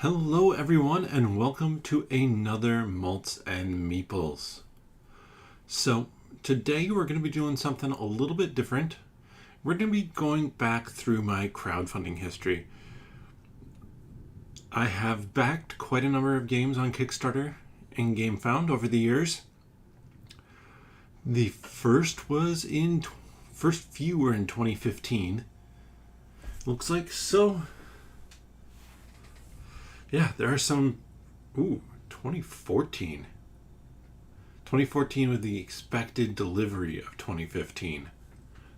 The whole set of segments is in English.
Hello everyone and welcome to another Malts and Meeples. So today we're going to be doing something a little bit different. We're going to be going back through my crowdfunding history. I have backed quite a number of games on Kickstarter and GameFound over the years. The first few were in 2015. Looks like so. Yeah, there are some... 2014. 2014 with the expected delivery of 2015.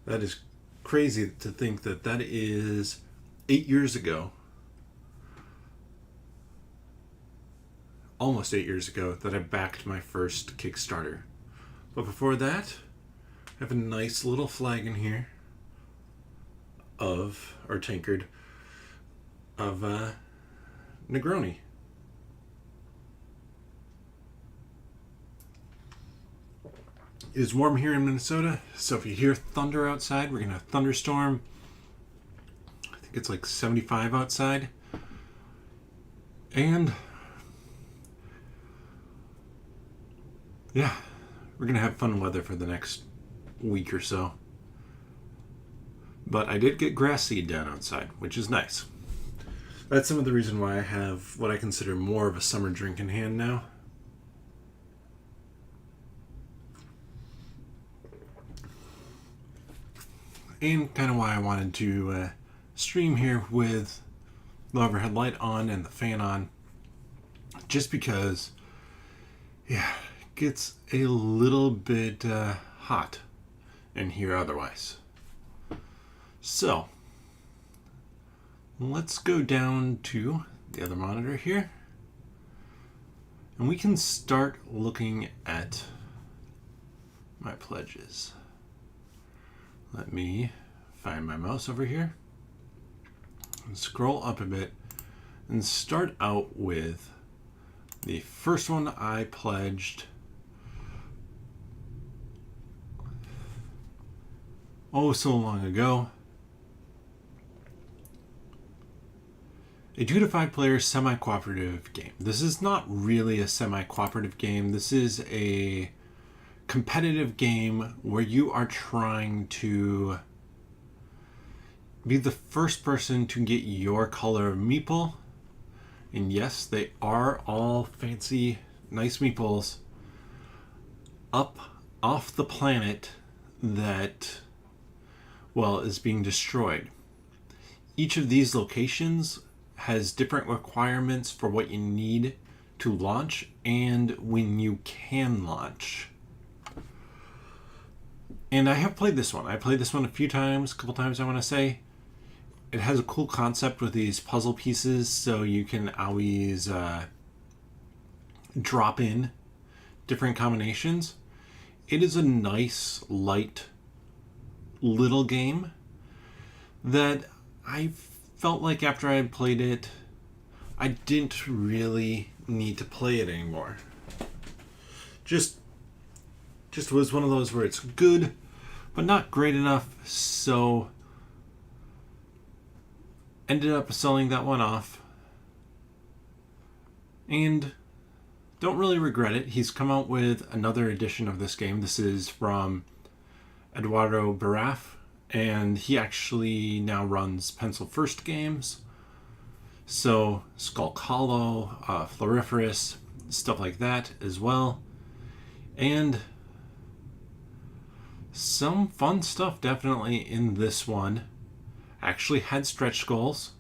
That is crazy to think that that is 8 years ago. Almost 8 years ago that I backed my first Kickstarter. But before that, I have a nice little flagon here tankard of Negroni. It is warm here in Minnesota, so if you hear thunder outside, we're going to have a thunderstorm. I think it's like 75 outside. And yeah, we're going to have fun weather for the next week or so. But I did get grass seed down outside, which is nice. That's some of the reason why I have what I consider more of a summer drink in hand now. And kind of why I wanted to stream here with the overhead light on and the fan on. Just because, yeah, it gets a little bit hot in here otherwise. So, let's go down to the other monitor here. And we can start looking at my pledges. Let me find my mouse over here and scroll up a bit and start out with the first one I pledged so long ago. A 2 to 5 player semi-cooperative game. This is not really a semi-cooperative game. This is a competitive game where you are trying to be the first person to get your color of meeple. And yes, they are all fancy, nice meeples up off the planet that, is being destroyed. Each of these locations has different requirements for what you need to launch and when you can launch. And I have played this one. I played this one a few times, a couple times I want to say. It has a cool concept with these puzzle pieces, so you can always drop in different combinations. It is a nice, light, little game that I felt like after I had played it, I didn't really need to play it anymore. Just was one of those where it's good, but not great enough, so ended up selling that one off. And don't really regret it. He's come out with another edition of this game. This is from Eduardo Baraf, and he actually now runs Pencil First Games. So Skull Hollow, Floriferous, stuff like that as well. And some fun stuff definitely in this one. Actually had stretch goals.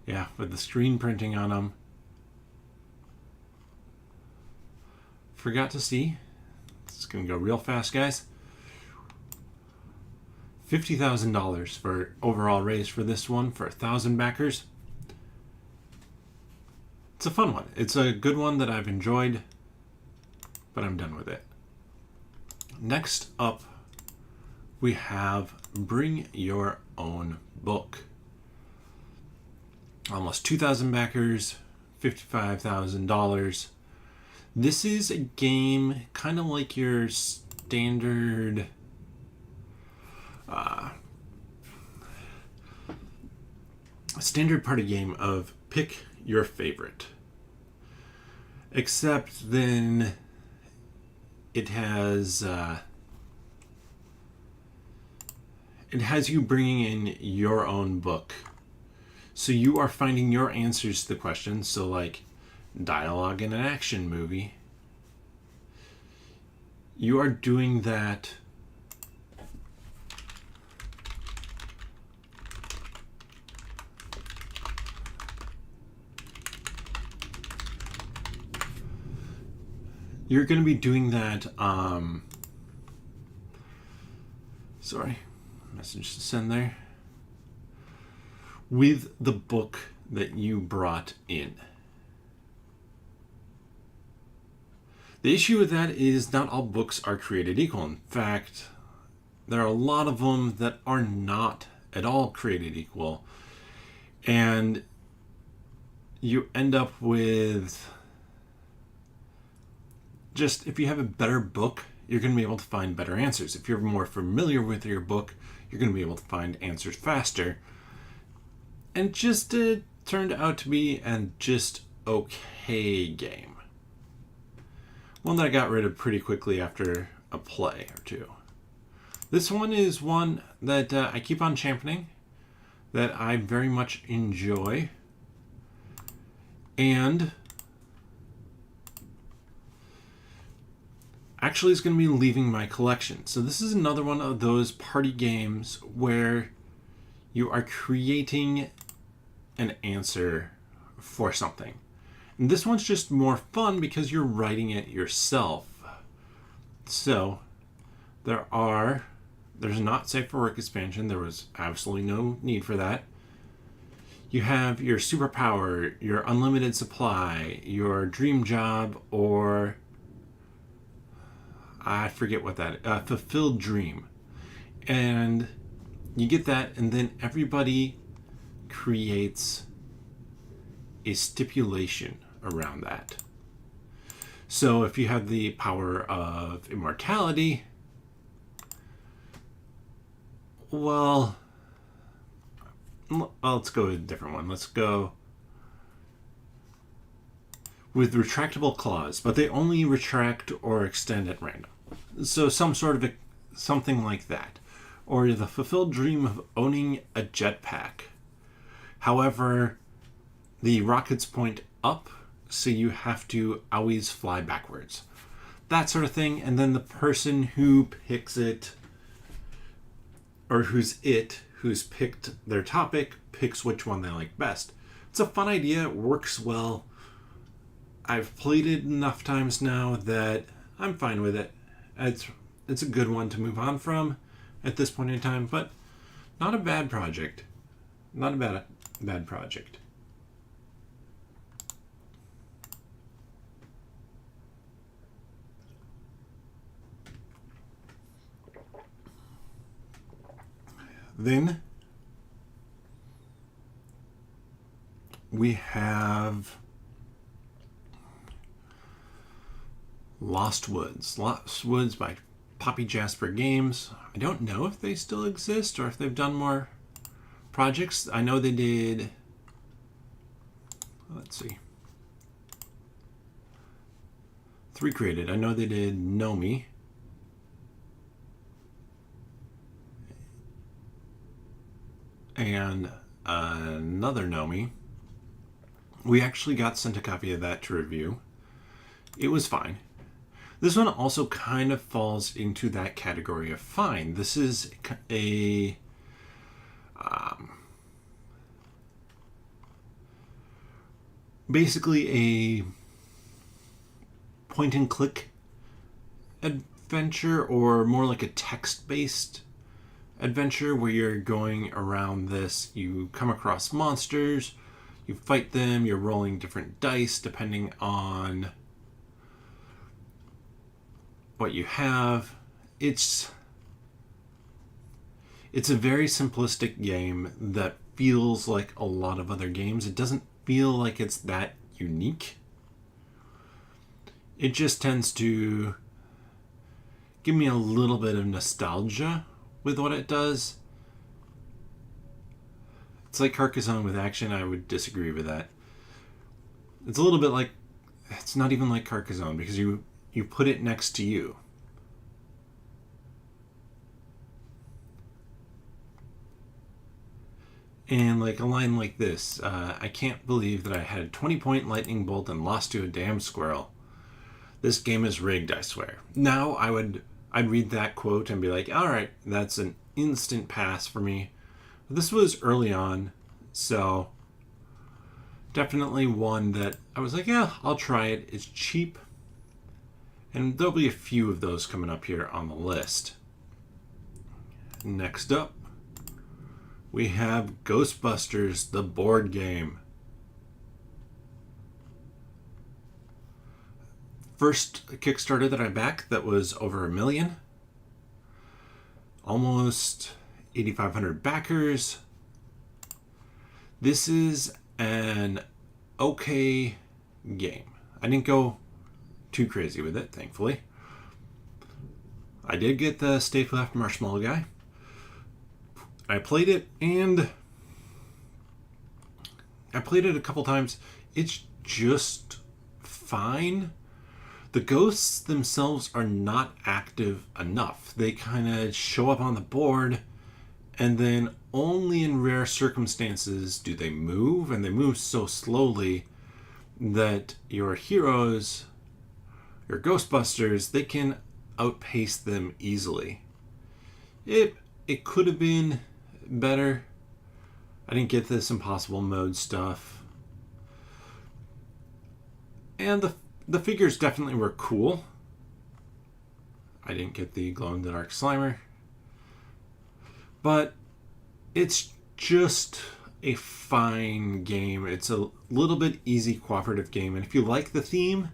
Yeah, with the screen printing on them. Forgot to see. It's going to go real fast, guys. $50,000 for overall raise for this one for 1,000 backers. It's a fun one. It's a good one that I've enjoyed, but I'm done with it. Next up, we have Bring Your Own Book. Almost 2,000 backers, $55,000. This is a game kind of like your standard standard party game of pick your favorite. Except then it has you bringing in your own book. So you are finding your answers to the questions. So like dialogue in an action movie. You are doing that you're going to be doing that sorry, message to send there, with the book that you brought in. The issue with that is not all books are created equal. In fact, there are a lot of them that are not at all created equal. And you end up with just, if you have a better book, you're going to be able to find better answers. If you're more familiar with your book, you're going to be able to find answers faster. And just turned out to be an just okay game. One that I got rid of pretty quickly after a play or two. This one is one that I keep on championing, that I very much enjoy. And actually is going to be leaving my collection. So this is another one of those party games where you are creating an answer for something. And this one's just more fun because you're writing it yourself. So there's not safe for work expansion. There was absolutely no need for that. You have your superpower, your unlimited supply, your dream job, or I forget what that fulfilled dream. And you get that, and then everybody creates a stipulation around that. So if you have the power of immortality, well, let's go with a different one. Let's go with retractable claws, but they only retract or extend at random. So some sort of something like that. Or the fulfilled dream of owning a jetpack. However, the rockets point up, so you have to always fly backwards. That sort of thing. And then the person who picks it, or who's picked their topic, picks which one they like best. It's a fun idea. It works well. I've played it enough times now that I'm fine with it. It's a good one to move on from at this point in time, but not a bad project. Not a bad project. Then we have Lost Woods. Lost Woods by Poppy Jasper Games. I don't know if they still exist or if they've done more projects. I know they did, let's see, 3 created. I know they did Nomi. And another Nomi. We actually got sent a copy of that to review. It was fine. This one also kind of falls into that category of fine. This is a basically a point and click adventure, or more like a text-based adventure where you're going around this. You come across monsters, you fight them, you're rolling different dice depending on what you have. It's a very simplistic game that feels like a lot of other games. It doesn't feel like it's that unique. It just tends to give me a little bit of nostalgia with what it does. It's like Carcassonne with action. I would disagree with that. It's a little bit like, it's not even like Carcassonne because you put it next to you. And like a line like this, I can't believe that I had a 20-point lightning bolt and lost to a damn squirrel. This game is rigged, I swear. Now I'd read that quote and be like, all right, that's an instant pass for me. This was early on, so definitely one that I was like, yeah, I'll try it. It's cheap. And there'll be a few of those coming up here on the list. Next up, we have Ghostbusters, the board game. First Kickstarter that I backed that was over $1 million. Almost 8,500 backers. This is an okay game. I didn't go too crazy with it, thankfully. I did get the Stay Left Marshmallow guy. I played it, and I played it a couple times. It's just fine. The ghosts themselves are not active enough. They kind of show up on the board, and then only in rare circumstances do they move, and they move so slowly that your heroes, your Ghostbusters, they can outpace them easily. It could have been better. I didn't get this impossible mode stuff. And the figures definitely were cool. I didn't get the glow-in-the-dark Slimer. But it's just a fine game. It's a little bit easy cooperative game. And if you like the theme,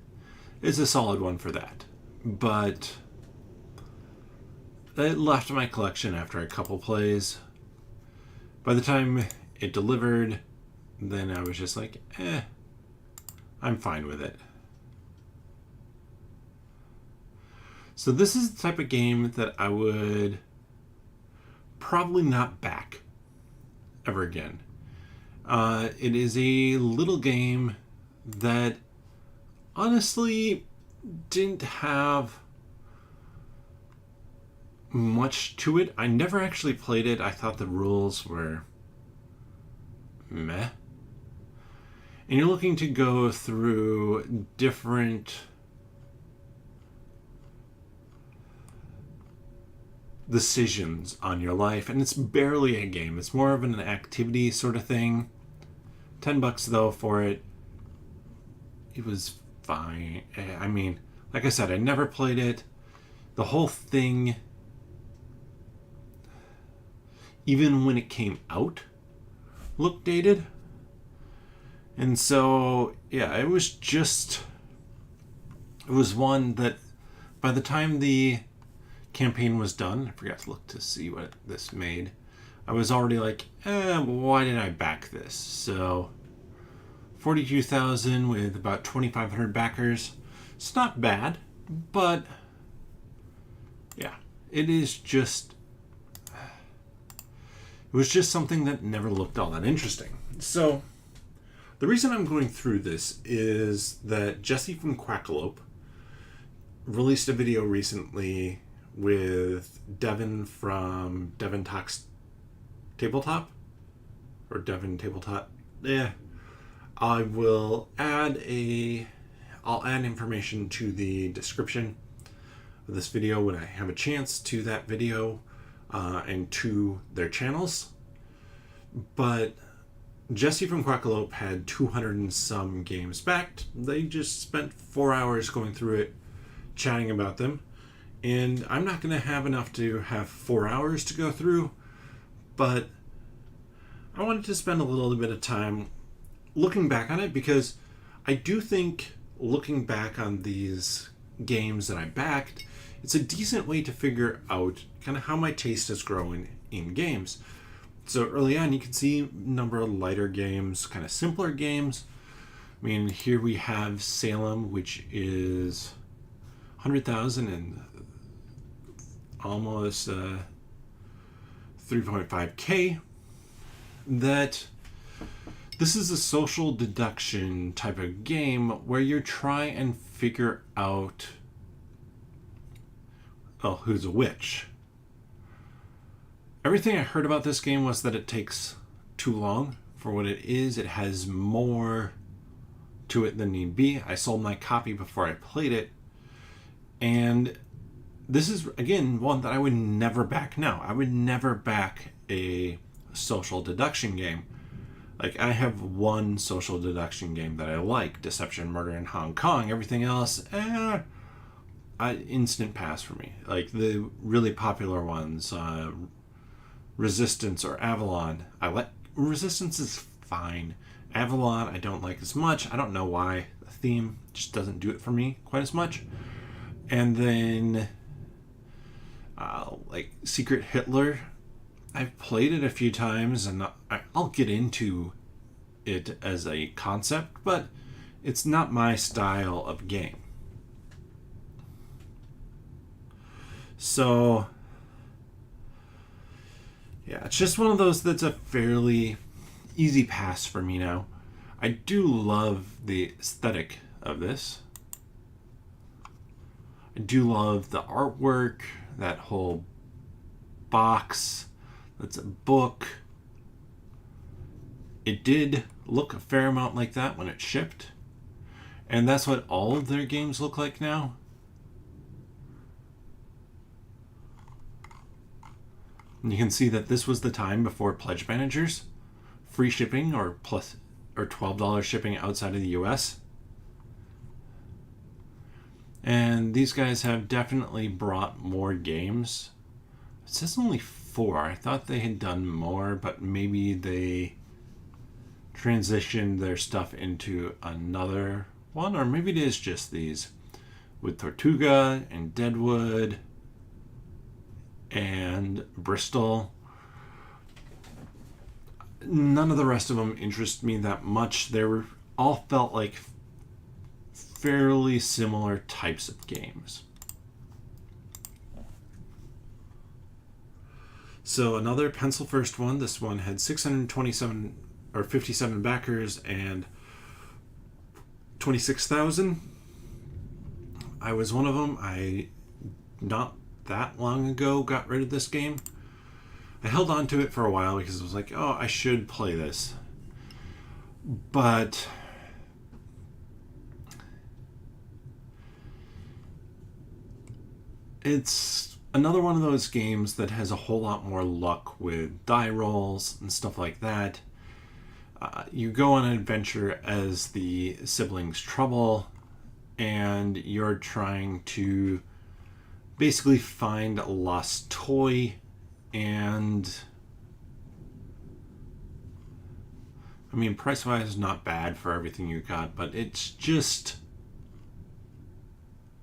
it's a solid one for that. But it left my collection after a couple plays. By the time it delivered, then I was just like, I'm fine with it. So this is the type of game that I would probably not back ever again. It is a little game that honestly didn't have much to it. I never actually played it. I thought the rules were meh. And you're looking to go through different decisions on your life, and it's barely a game. It's more of an activity sort of thing. $10 though for it. It was fine. I mean, like I said, I never played it. The whole thing, even when it came out, looked dated. And so, yeah, it was one that by the time the campaign was done, I forgot to look to see what this made. I was already like, why did I back this? So 42,000 with about 2,500 backers. It's not bad, but yeah, it was just something that never looked all that interesting. So the reason I'm going through this is that Jesse from Quackalope released a video recently with Devin from Devin Talks Tabletop, or Devin Tabletop. Yeah, I'll add information to the description of this video when I have a chance to that video and to their channels. But Jesse from Quackalope had 200 and some games backed. They just spent 4 hours going through it, chatting about them. And I'm not going to have enough to have 4 hours to go through, but I wanted to spend a little bit of time looking back on it, because I do think looking back on these games that I backed, it's a decent way to figure out kind of how my taste is growing in games. So early on, you can see a number of lighter games, kind of simpler games. I mean, here we have Salem, which is 100,000 and almost 3.5K. that this is a social deduction type of game where you try and figure out, well, who's a witch. Everything I heard about this game was that it takes too long for what it is. It has more to it than need be. I sold my copy before I played it. And this is, again, one that I would never back now. I would never back a social deduction game. Like, I have one social deduction game that I like, Deception, Murder in Hong Kong. Everything else, instant pass for me. Like, the really popular ones, Resistance or Avalon. Resistance is fine. Avalon, I don't like as much. I don't know why. The theme just doesn't do it for me quite as much. And then, like, Secret Hitler. I've played it a few times, and I'll get into it as a concept, but it's not my style of game. So, yeah, it's just one of those that's a fairly easy pass for me now. I do love the aesthetic of this. I do love the artwork, that whole box. That's a book. It did look a fair amount like that when it shipped. And that's what all of their games look like now. And you can see that this was the time before pledge managers, free shipping or $12 shipping outside of the US. And these guys have definitely brought more games. It says only 4. I thought they had done more, but maybe they transitioned their stuff into another one, or maybe it is just these with Tortuga and Deadwood and Bristol. None of the rest of them interest me that much. They were all felt like fairly similar types of games. So another pencil first one. This one had 627 or 57 backers and 26,000. I was one of them. I not that long ago got rid of this game. I held on to it for a while because I was like, oh, I should play this. But it's another one of those games that has a whole lot more luck with die rolls and stuff like that. You go on an adventure as the siblings Trouble, and you're trying to basically find a lost toy, and I mean, price-wise is not bad for everything you got, but it's just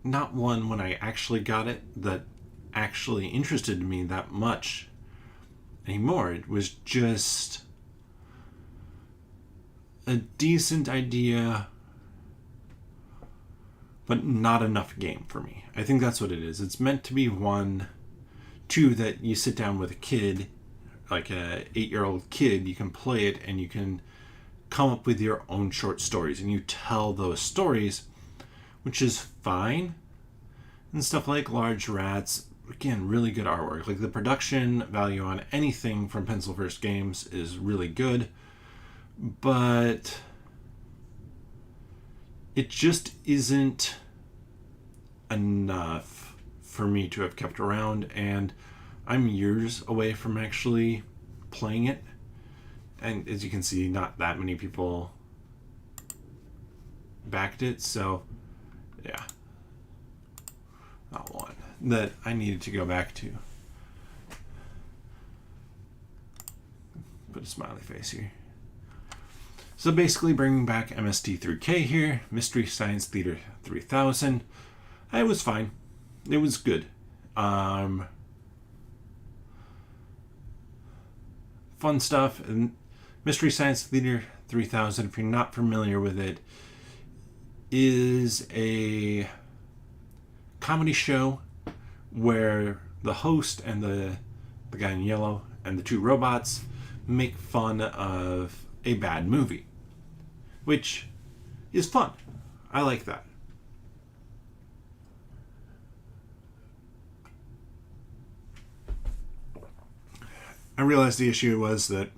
not one when I actually got it that actually interested me that much anymore. It was just a decent idea, but not enough game for me. I think that's what it is. It's meant to be one, two, that you sit down with a kid, like a 8-year-old kid, you can play it and you can come up with your own short stories and you tell those stories, which is fine. And stuff like Large Rats, again, really good artwork. Like, the production value on anything from Pencil First Games is really good, but it just isn't enough for me to have kept around, and I'm years away from actually playing it. And as you can see, not that many people backed it, so yeah, not one that I needed to go back to. Put a smiley face here. So basically bringing back MST3K here, Mystery Science Theater 3000. It was fine. It was good. Fun stuff. And Mystery Science Theater 3000, if you're not familiar with it, is a comedy show where the host and the guy in yellow and the two robots make fun of a bad movie, which is fun. I like that. I realized the issue was that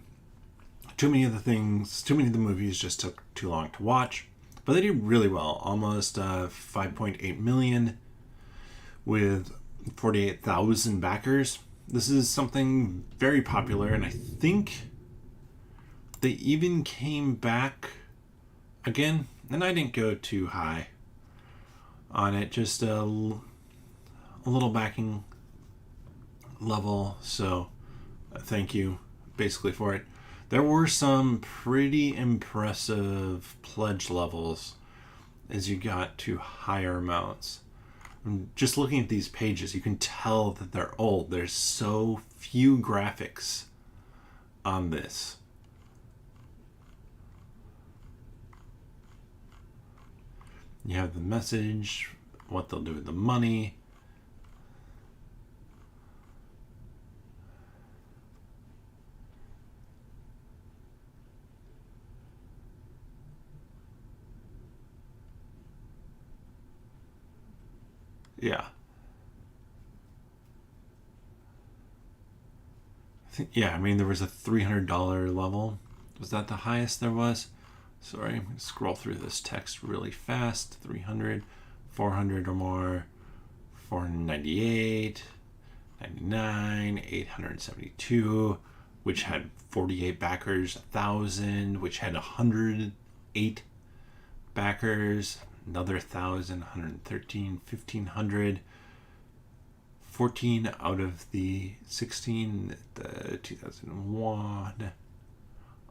too many of the movies just took too long to watch, but they did really well. Almost 5.8 million with 48,000 backers. This is something very popular, and I think they even came back again, and I didn't go too high on it, just a little backing level, so thank you basically for it. There were some pretty impressive pledge levels as you got to higher amounts. Just looking at these pages, you can tell that they're old. There's so few graphics on this. You have the message, what they'll do with the money. Yeah. I mean, there was a $300 level. Was that the highest there was? Sorry, I'm going to scroll through this text really fast. 300, 400 or more, 498, 99, 872, which had 48 backers, 1,000, which had 108 backers, another 1,000, 113, 1,500, 14 out of the 16, the 2001,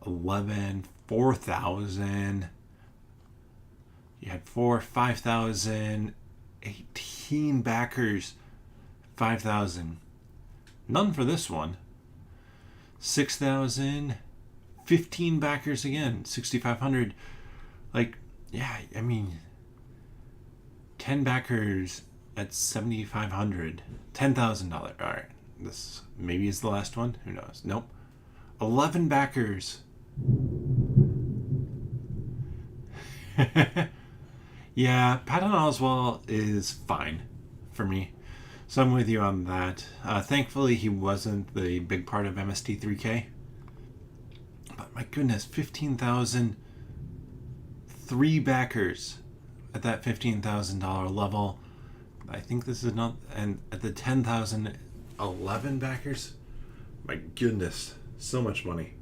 11, 4,000. You had 5,000, 18 backers, 5,000. None for this one. 6,000, 15 backers again, 6,500. Like, yeah, I mean, 10 backers at 7,500. $10,000. All right, this maybe is the last one. Who knows? Nope. 11 backers. Yeah, Patton Oswalt is fine for me. So I'm with you on that. Thankfully, he wasn't the big part of MST3K. But my goodness, 15,000, 3 backers at that $15,000 level. I think this is not, and at the 10,000, 11 backers. My goodness, so much money.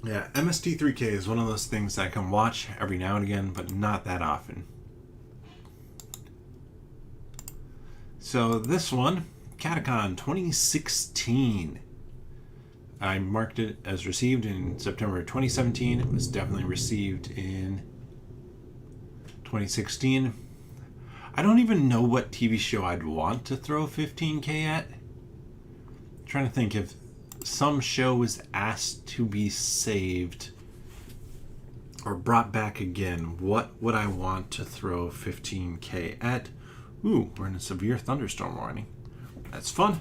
Yeah, MST3K is one of those things that I can watch every now and again, but not that often. So this one, Catacon 2016. I marked it as received in September 2017. It was definitely received in 2016. I don't even know what TV show I'd want to throw 15K at. I'm trying to think if some show was asked to be saved or brought back again, what would I want to throw 15K at? Ooh, we're in a severe thunderstorm warning. That's fun.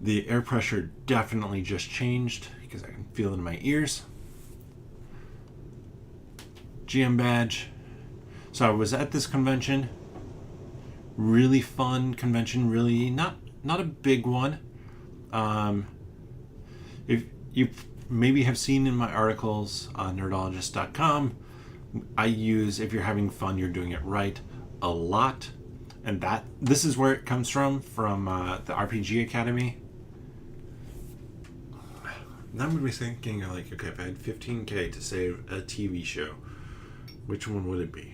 The air pressure definitely just changed because I can feel it in my ears. GM badge. So I was at this convention. Really fun convention. Really not a big one. If you maybe have seen in my articles on nerdologist.com, I use "if you're having fun, you're doing it right" a lot, and this is where it comes from the RPG Academy. Now I'm gonna be thinking like, okay, if I had 15K to save a TV show, which one would it be?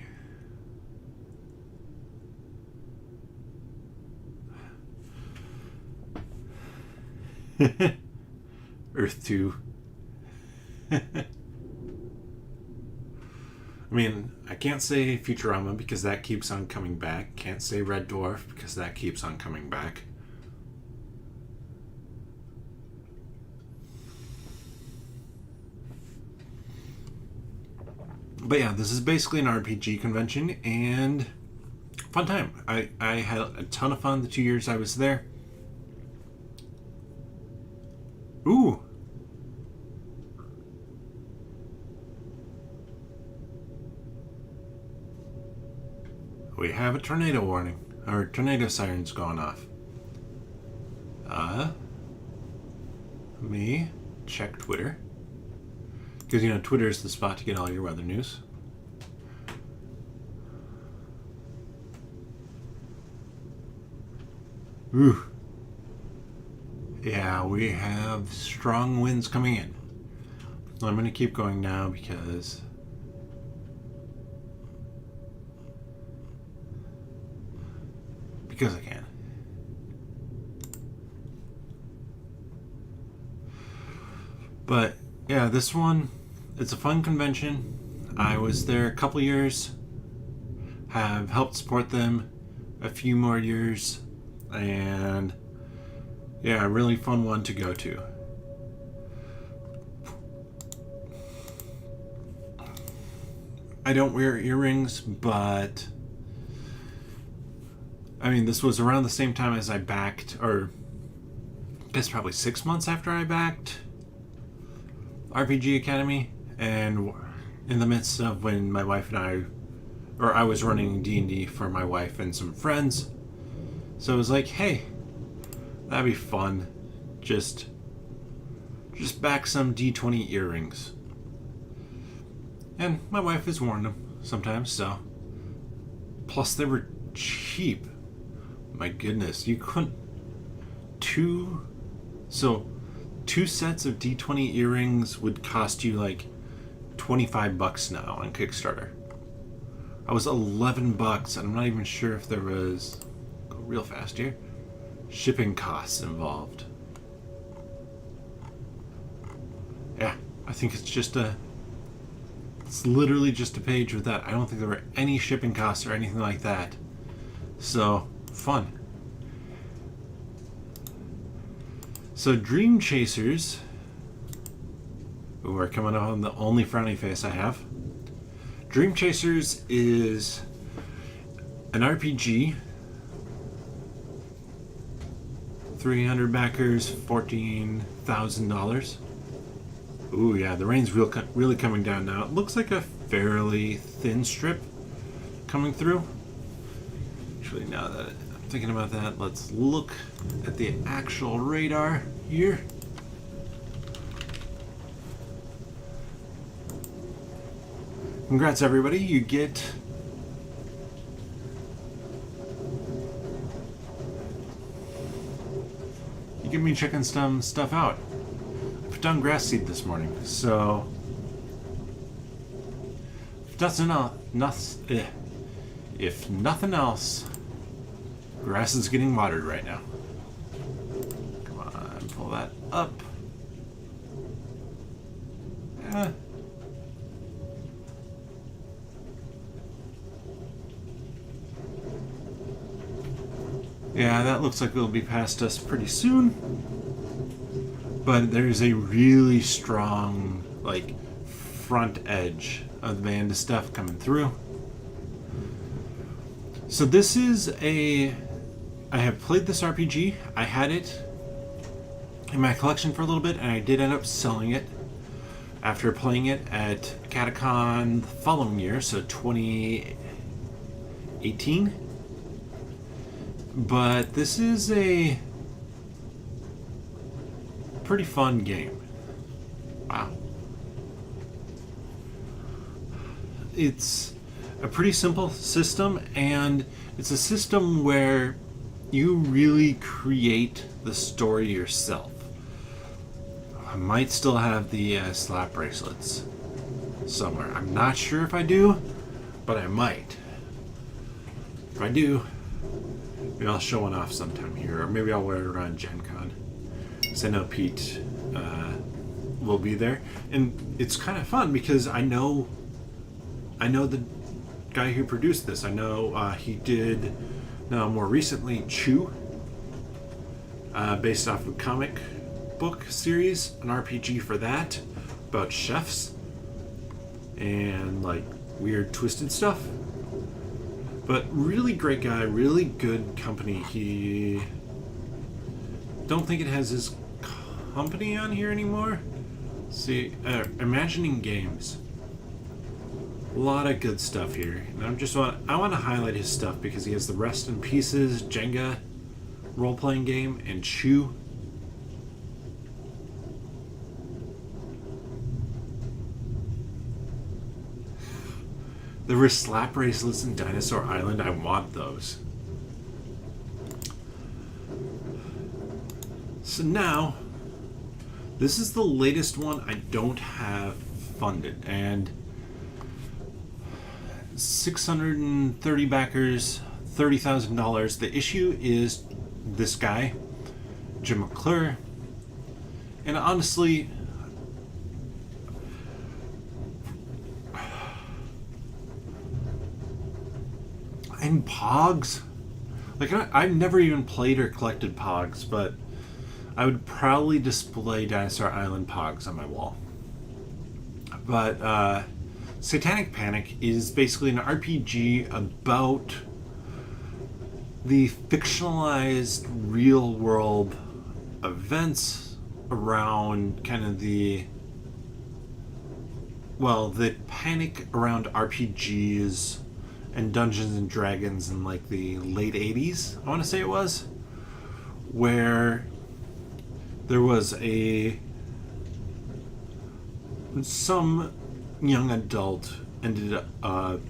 Earth 2. I mean, I can't say Futurama because that keeps on coming back. Can't say Red Dwarf because that keeps on coming back. But yeah, this is basically an RPG convention, and Fun time. I had a ton of fun the 2 years I was there. Ooh. We have a tornado warning. Or tornado sirens going off. Let me check Twitter. Because, Twitter is the spot to get all your weather news. Ooh. Yeah, we have strong winds coming in. I'm going to keep going now because I can. But yeah, this one, it's a fun convention. I was there a couple years, have helped support them a few more years, and yeah, a really fun one to go to. I don't wear earrings, but I mean, this was around the same time as I backed, or I guess probably 6 months after I backed RPG Academy, and in the midst of when my wife and I was running D&D for my wife and some friends. So it was like, hey, that'd be fun. Just back some D20 earrings. And my wife has worn them sometimes, so. Plus they were cheap. My goodness, you couldn't. Two sets of D20 earrings would cost you like $25 now on Kickstarter. I was $11, and I'm not even sure if there was, go real fast here, shipping costs involved. Yeah, I think it's literally just a page with that. I don't think there were any shipping costs or anything like that. So, fun. So, Dream Chasers, we're coming up on the only frowny face I have. Dream Chasers is an RPG. 300 backers, $14,000. Ooh, yeah, the rain's really coming down now. It looks like a fairly thin strip coming through. Actually, now that I'm thinking about that, let's look at the actual radar here. Congrats, everybody. You get me checking some stuff out. I put down grass seed this morning, so if nothing else, grass is getting watered right now. Come on, pull that up. Yeah, that looks like it'll be past us pretty soon. But there's a really strong, front edge of the band of stuff coming through. So this is I have played this RPG. I had it in my collection for a little bit, and I did end up selling it after playing it at Catacon the following year, so 2018. But this is a pretty fun game. Wow. It's a pretty simple system, and it's a system where you really create the story yourself. I might still have the slap bracelets somewhere. I'm not sure if I do, but I might. If I do, maybe I'll show one off sometime here, or maybe I'll wear it around Gen Con. Because I know Pete will be there. And it's kind of fun because I know the guy who produced this. I know he did, now more recently, Chew, based off of a comic book series, an RPG for that, about chefs and weird twisted stuff. But really great guy, really good company. He... don't think it has his company on here anymore. See, Imagining Games. A lot of good stuff here. And I want to highlight his stuff because he has the Rest in Pieces, Jenga role-playing game, and Chew. There were slap bracelets in Dinosaur Island. I want those. So now, this is the latest one I don't have funded, and 630 backers, $30,000. The issue is this guy, Jim McClure, and honestly, and Pogs, like I've never even played or collected Pogs, but I would proudly display Dinosaur Island Pogs on my wall. But Satanic Panic is basically an RPG about the fictionalized real world events around kind of the panic around RPGs and Dungeons and Dragons in like the late 80s, I want to say it was, where there was some young adult ended up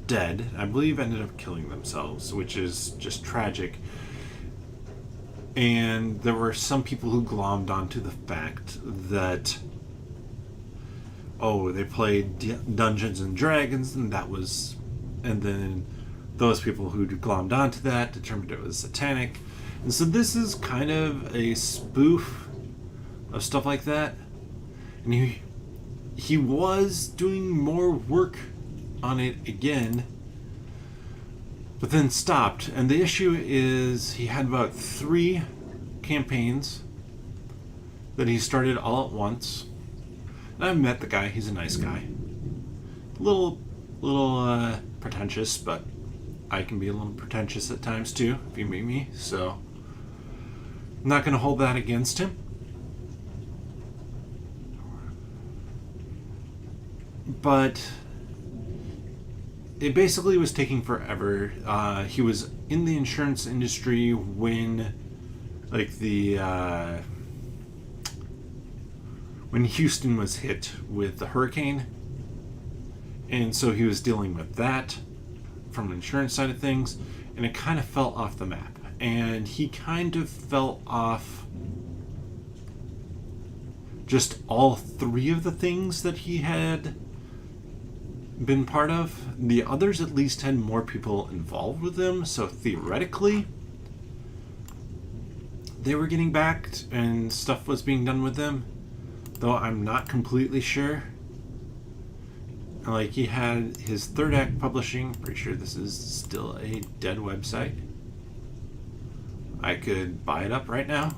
dead. I believe ended up killing themselves, which is just tragic. And there were some people who glommed onto the fact that, oh, they played Dungeons and Dragons, and then those people who glommed onto that determined it was satanic. And so this is kind of a spoof of stuff like that. And he was doing more work on it again, but then stopped. And the issue is he had about 3 campaigns that he started all at once. And I've met the guy. He's a nice guy. A little pretentious, but I can be a little pretentious at times too, if you meet me. So I'm not going to hold that against him. But it basically was taking forever. He was in the insurance industry when, like, when Houston was hit with the hurricane. And so he was dealing with that from the insurance side of things, and it kind of fell off the map. And he kind of fell off just all 3 of the things that he had been part of. The others at least had more people involved with them, so theoretically they were getting backed and stuff was being done with them, though I'm not completely sure. Like, he had his 3rd act publishing. Pretty sure this is still a dead website. I could buy it up right now,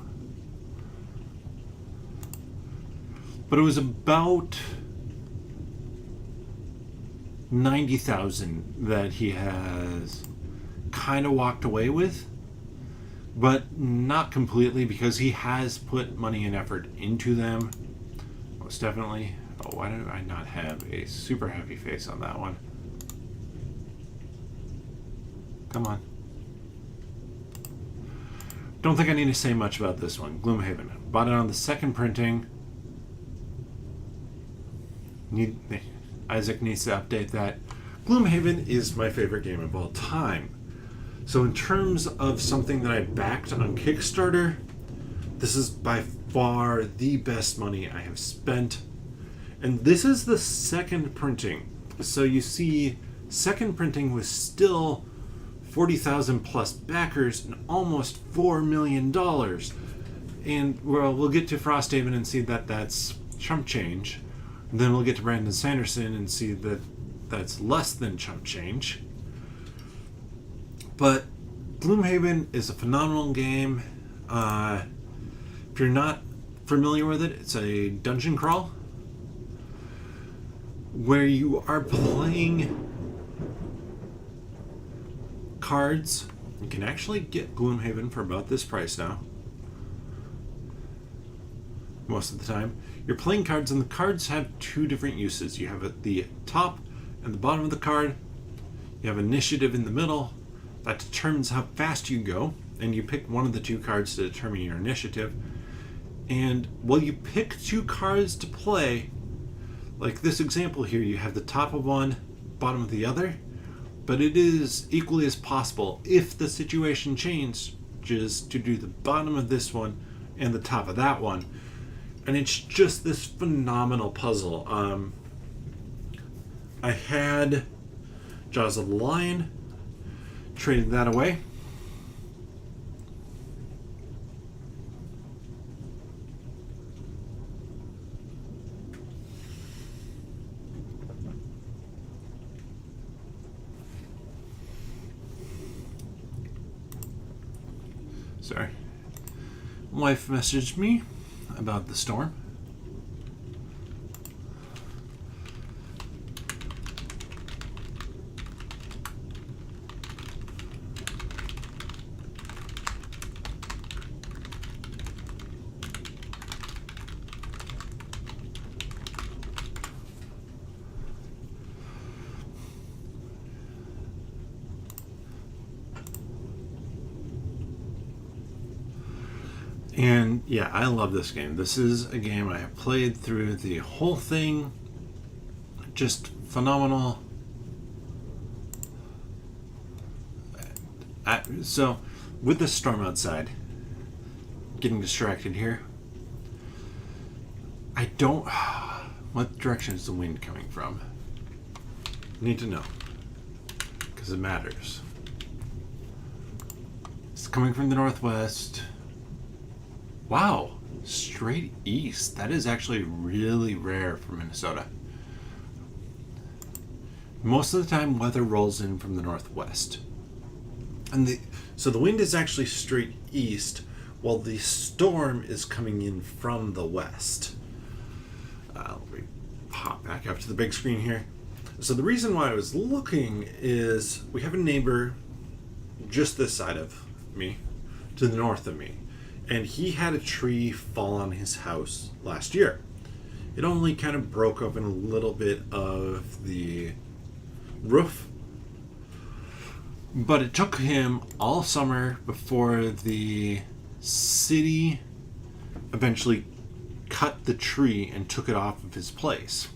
but it was about 90,000 that he has kind of walked away with, but not completely, because he has put money and effort into them. Most definitely. Oh, why do I not have a super happy face on that one? Come on. Don't think I need to say much about this one. Gloomhaven. Bought it on the 2nd printing. Isaac needs to update that. Bloomhaven is my favorite game of all time. So in terms of something that I backed on Kickstarter, this is by far the best money I have spent. And this is the 2nd printing. So you see, 2nd printing was still 40,000 plus backers and almost $4 million. And we'll get to Frosthaven and see that that's chump change. And then we'll get to Brandon Sanderson and see that that's less than chump change. But Bloomhaven is a phenomenal game. If you're not familiar with it, it's a dungeon crawl where you are playing cards. You can actually get Bloomhaven for about this price now. Most of the time. You're playing cards, and the cards have two different uses. You have at the top and the bottom of the card. You have initiative in the middle. That determines how fast you go, and you pick one of the two cards to determine your initiative. And while you pick two cards to play, like this example here, you have the top of one, bottom of the other, but it is equally as possible, if the situation changes, to do the bottom of this one and the top of that one. And it's just this phenomenal puzzle. I had Jaws of the Lion, traded that away. Sorry. Wife messaged me about the storm. And yeah, I love this game. This is a game I have played through the whole thing. Just phenomenal. So, with the storm outside, getting distracted here. I don't... What direction is the wind coming from? Need to know. Because it matters. It's coming from the northwest. Wow, straight east. That is actually really rare for Minnesota. Most of the time, weather rolls in from the northwest. And so the wind is actually straight east, while the storm is coming in from the west. Let me pop back up to the big screen here. So the reason why I was looking is we have a neighbor just this side of me, to the north of me. And he had a tree fall on his house last year. It only kind of broke open a little bit of the roof. But it took him all summer before the city eventually cut the tree and took it off of his place.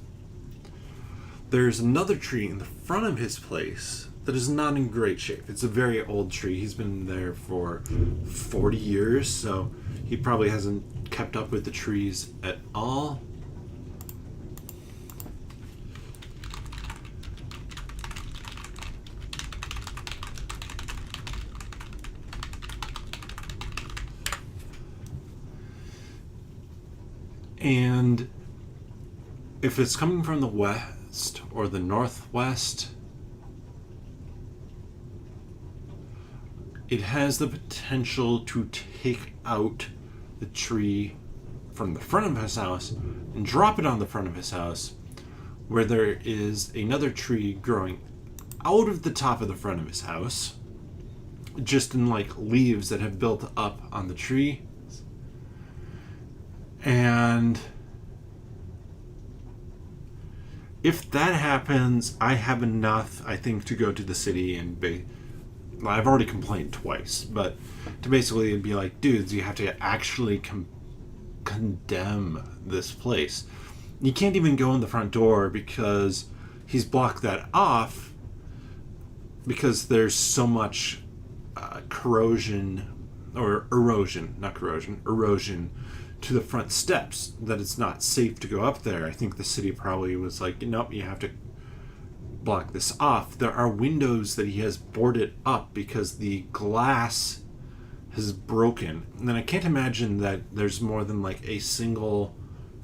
There's another tree in the front of his place that is not in great shape. It's a very old tree. He's been there for 40 years, so he probably hasn't kept up with the trees at all. And if it's coming from the west or the northwest, it has the potential to take out the tree from the front of his house and drop it on the front of his house, where there is another tree growing out of the top of the front of his house, just in like leaves that have built up on the tree. And if that happens, I have enough, I think, to go to the city and I've already complained twice, but to basically be like, dudes, you have to actually condemn this place. You can't even go in the front door because he's blocked that off because there's so much erosion to the front steps that it's not safe to go up there. I think the city probably was like, nope, you have to block this off. There are windows that he has boarded up because the glass has broken. And then I can't imagine that there's more than like a single,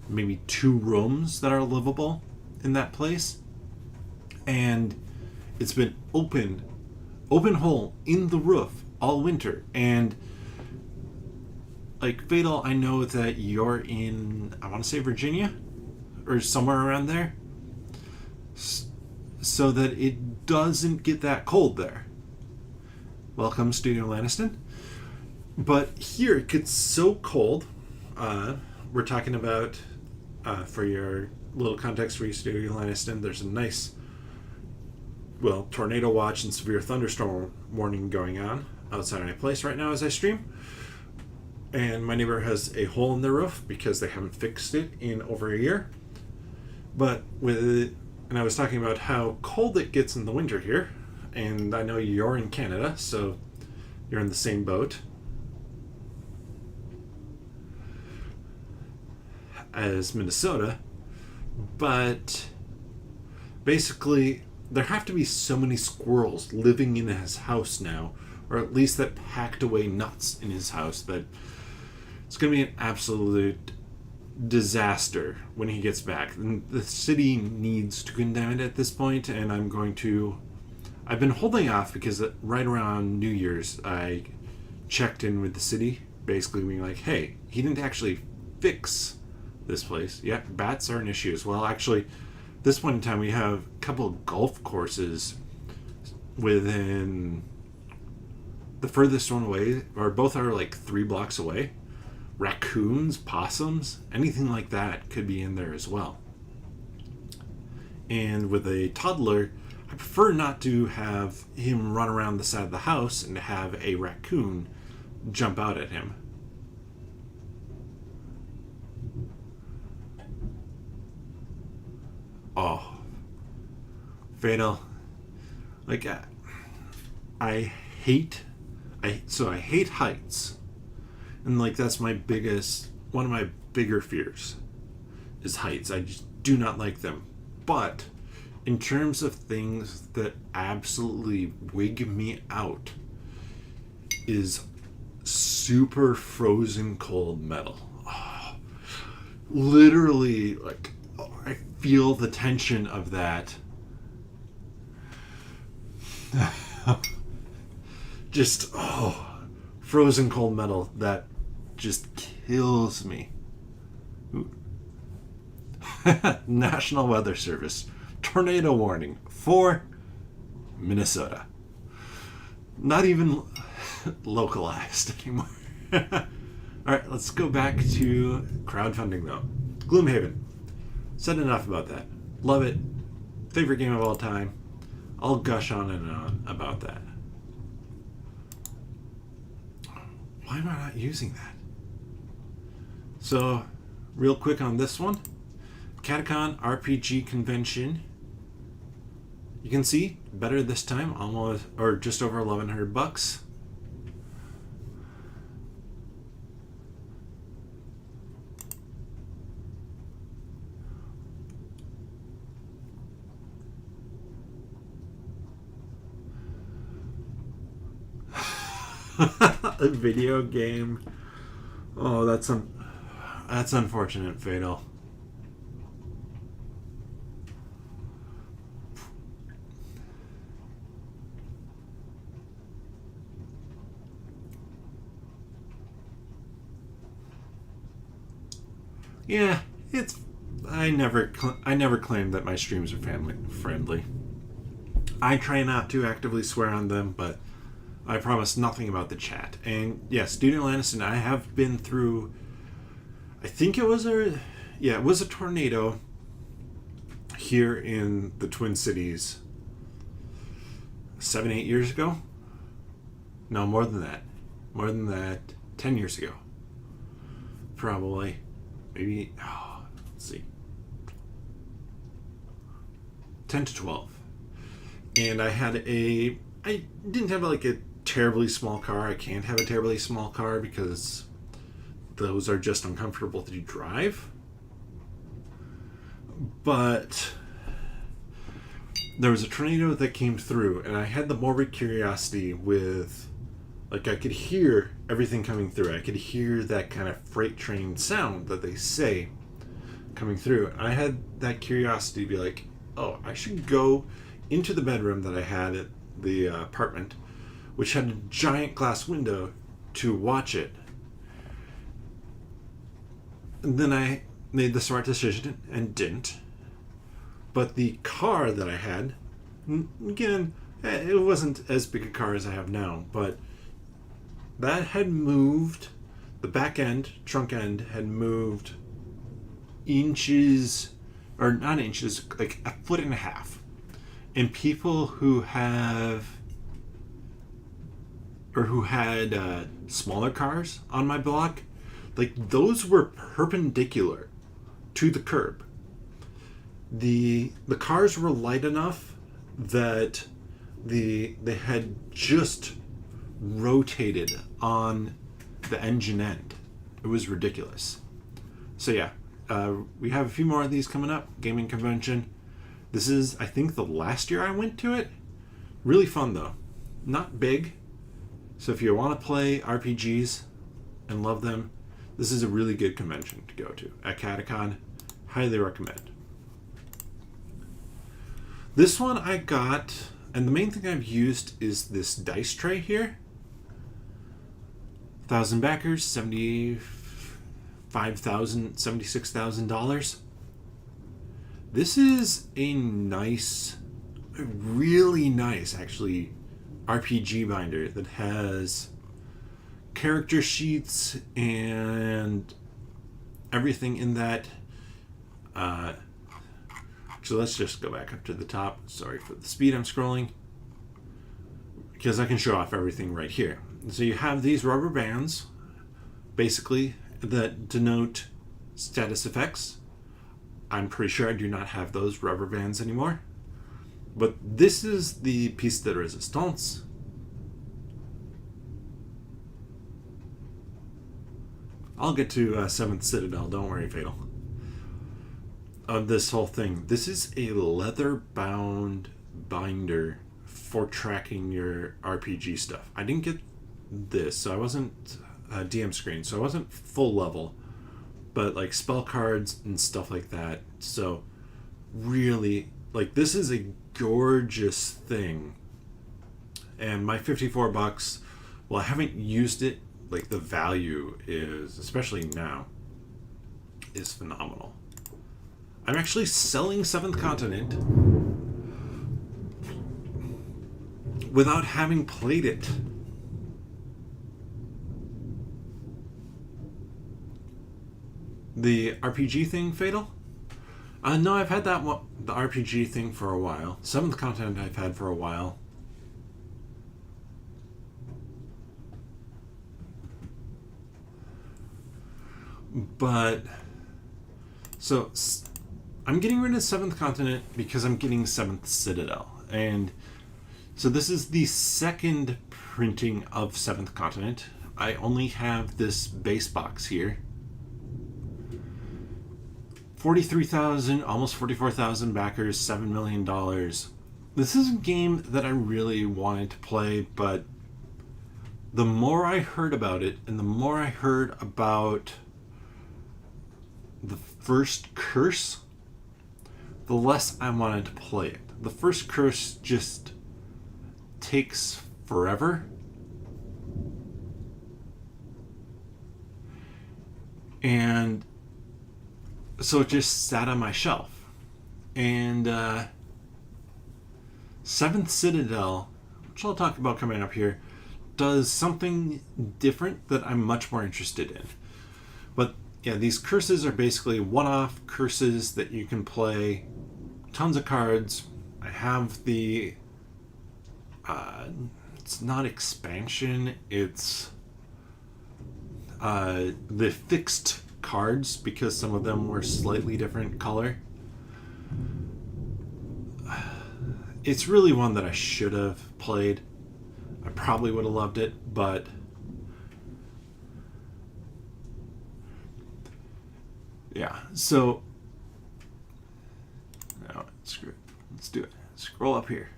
maybe 2 rooms that are livable in that place. And it's been open hole in the roof all winter. And like, Fatal, I know that you're in, I want to say Virginia or somewhere around there, so that it doesn't get that cold there. Welcome, Studio Lanniston. But here it gets so cold. We're talking about, for your little context for you, Studio Lanniston, there's a nice, tornado watch and severe thunderstorm warning going on outside my place right now as I stream. And my neighbor has a hole in their roof because they haven't fixed it in over a year. But and I was talking about how cold it gets in the winter here. And I know you're in Canada, so you're in the same boat as Minnesota. But basically, there have to be so many squirrels living in his house now, or at least that packed away nuts in his house, that it's going to be an absolute disaster when he gets back. And the city needs to condemn it at this point, and I've been holding off because right around New Year's, I checked in with the city, basically being like, hey, he didn't actually fix this place. Yeah, bats are an issue as well. Actually, this point in time, we have a couple of golf courses within the furthest one away, or both are like 3 blocks away. Raccoons, possums, anything like that could be in there as well. And with a toddler, I prefer not to have him run around the side of the house and to have a raccoon jump out at him. Oh, fatal. Like, I hate heights. And like, that's one of my bigger fears is heights. I just do not like them. But in terms of things that absolutely wig me out is super frozen cold metal. Oh, literally, like, I feel the tension of that. Just, frozen cold metal, that just kills me. National Weather Service. Tornado warning for Minnesota. Not even localized anymore. Alright, let's go back to crowdfunding though. Gloomhaven. Said enough about that. Love it. Favorite game of all time. I'll gush on and on about that. Why am I not using that? So, real quick on this one. Catacon RPG convention. You can see better this time, almost, or just over $1,100. A video game. Oh, that's unfortunate, Fatal. Yeah, I never claimed that my streams are family friendly. I try not to actively swear on them, but I promise nothing about the chat. And yes, Studio Lanniston, I have been through, I think it was a tornado here in the Twin Cities 7-8 years ago. No, more than that, 10 years ago, probably. Maybe, let's see, 10 to 12. And I didn't have like a terribly small car. I can't have a terribly small car because those are just uncomfortable to drive. But there was a tornado that came through, and I had the morbid curiosity with, like, I could hear everything coming through. I could hear that kind of freight train sound that they say coming through. I had that curiosity to be like, oh, I should go into the bedroom that I had at the apartment, which had a giant glass window, to watch it. And then I made the smart decision and didn't. But the car that I had, again, It wasn't as big a car as I have now, but that had moved, the back end, trunk end, had moved inches, or not inches, like a foot and a half. And people who have, or who had smaller cars on my block, like those were perpendicular to the curb. The cars were light enough that they had just rotated on the engine end. It was ridiculous. So yeah, we have a few more of these coming up. Gaming convention. This is, I think, the last year I went to it. Really fun though. Not big. So if you want to play RPGs and love them, this is a really good convention to go to at Catacon. Highly recommend. This one I got, and the main thing I've used is this dice tray here. 1,000 backers, $76,000. This is a nice, a really nice, actually, RPG binder that has character sheets and everything in that. So let's just go back up to the top. Sorry for the speed I'm scrolling, because I can show off everything right here. So you have these rubber bands, basically, that denote status effects. I'm pretty sure I do not have those rubber bands anymore. But this is the piece de resistance. I'll get to 7th Citadel, don't worry, Fatal. Of this whole thing. This is a leather-bound binder for tracking your RPG stuff. I didn't get this, so I wasn't DM screen, so I wasn't full level, but like spell cards and stuff like that. So really, like, this is a gorgeous thing. And my $54, well, I haven't used it. Like, the value is, especially now, is phenomenal. I'm actually selling 7th Continent without having played it. The RPG thing, Fatal? No, I've had that one, the RPG thing for a while. 7th Continent I've had for a while. But, so, I'm getting rid of 7th Continent because I'm getting 7th Citadel. And so this is the second printing of 7th Continent. I only have this base box here. 43,000, almost 44,000 backers, $7 million. This is a game that I really wanted to play, but the more I heard about it, and the more I heard about the first curse, the less I wanted to play it. The first curse just takes forever. And so it just sat on my shelf. And 7th Citadel, which I'll talk about coming up here, does something different that I'm much more interested in. But yeah, these curses are basically one-off curses that you can play. Tons of cards. I have the... it's not expansion, it's the fixed cards, because some of them were slightly different color. It's really one that I should have played. I probably would have loved it, but yeah, so no, screw it. Let's do it. Scroll up here.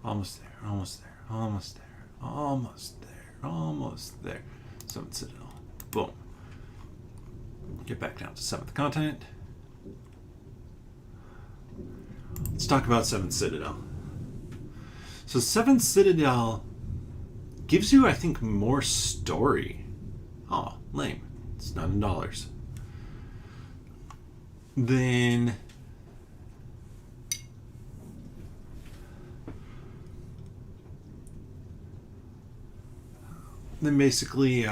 Almost there, almost there, almost there, almost there, almost there. 7th Citadel. Boom. Get back down to 7th Continent. Let's talk about 7th Citadel. So 7th Citadel gives you, I think, more story. Oh, lame. It's not in dollars. Then than basically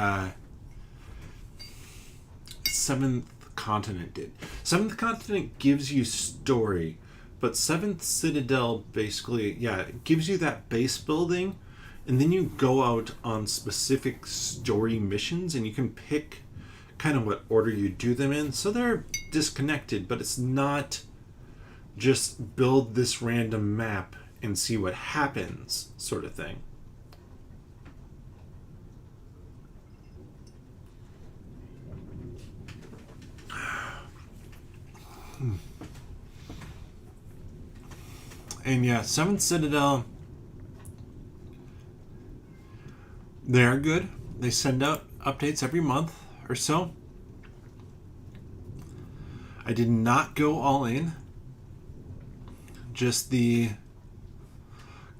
Seventh Continent did. Seventh Continent gives you story, but Seventh Citadel basically, it gives you that base building, and then you go out on specific story missions, and you can pick kind of what order you do them in. So they're disconnected, but it's not just build this random map and see what happens sort of thing. And yeah, 7th Citadel, they're good. They send out updates every month or so. I did not go all in. Just the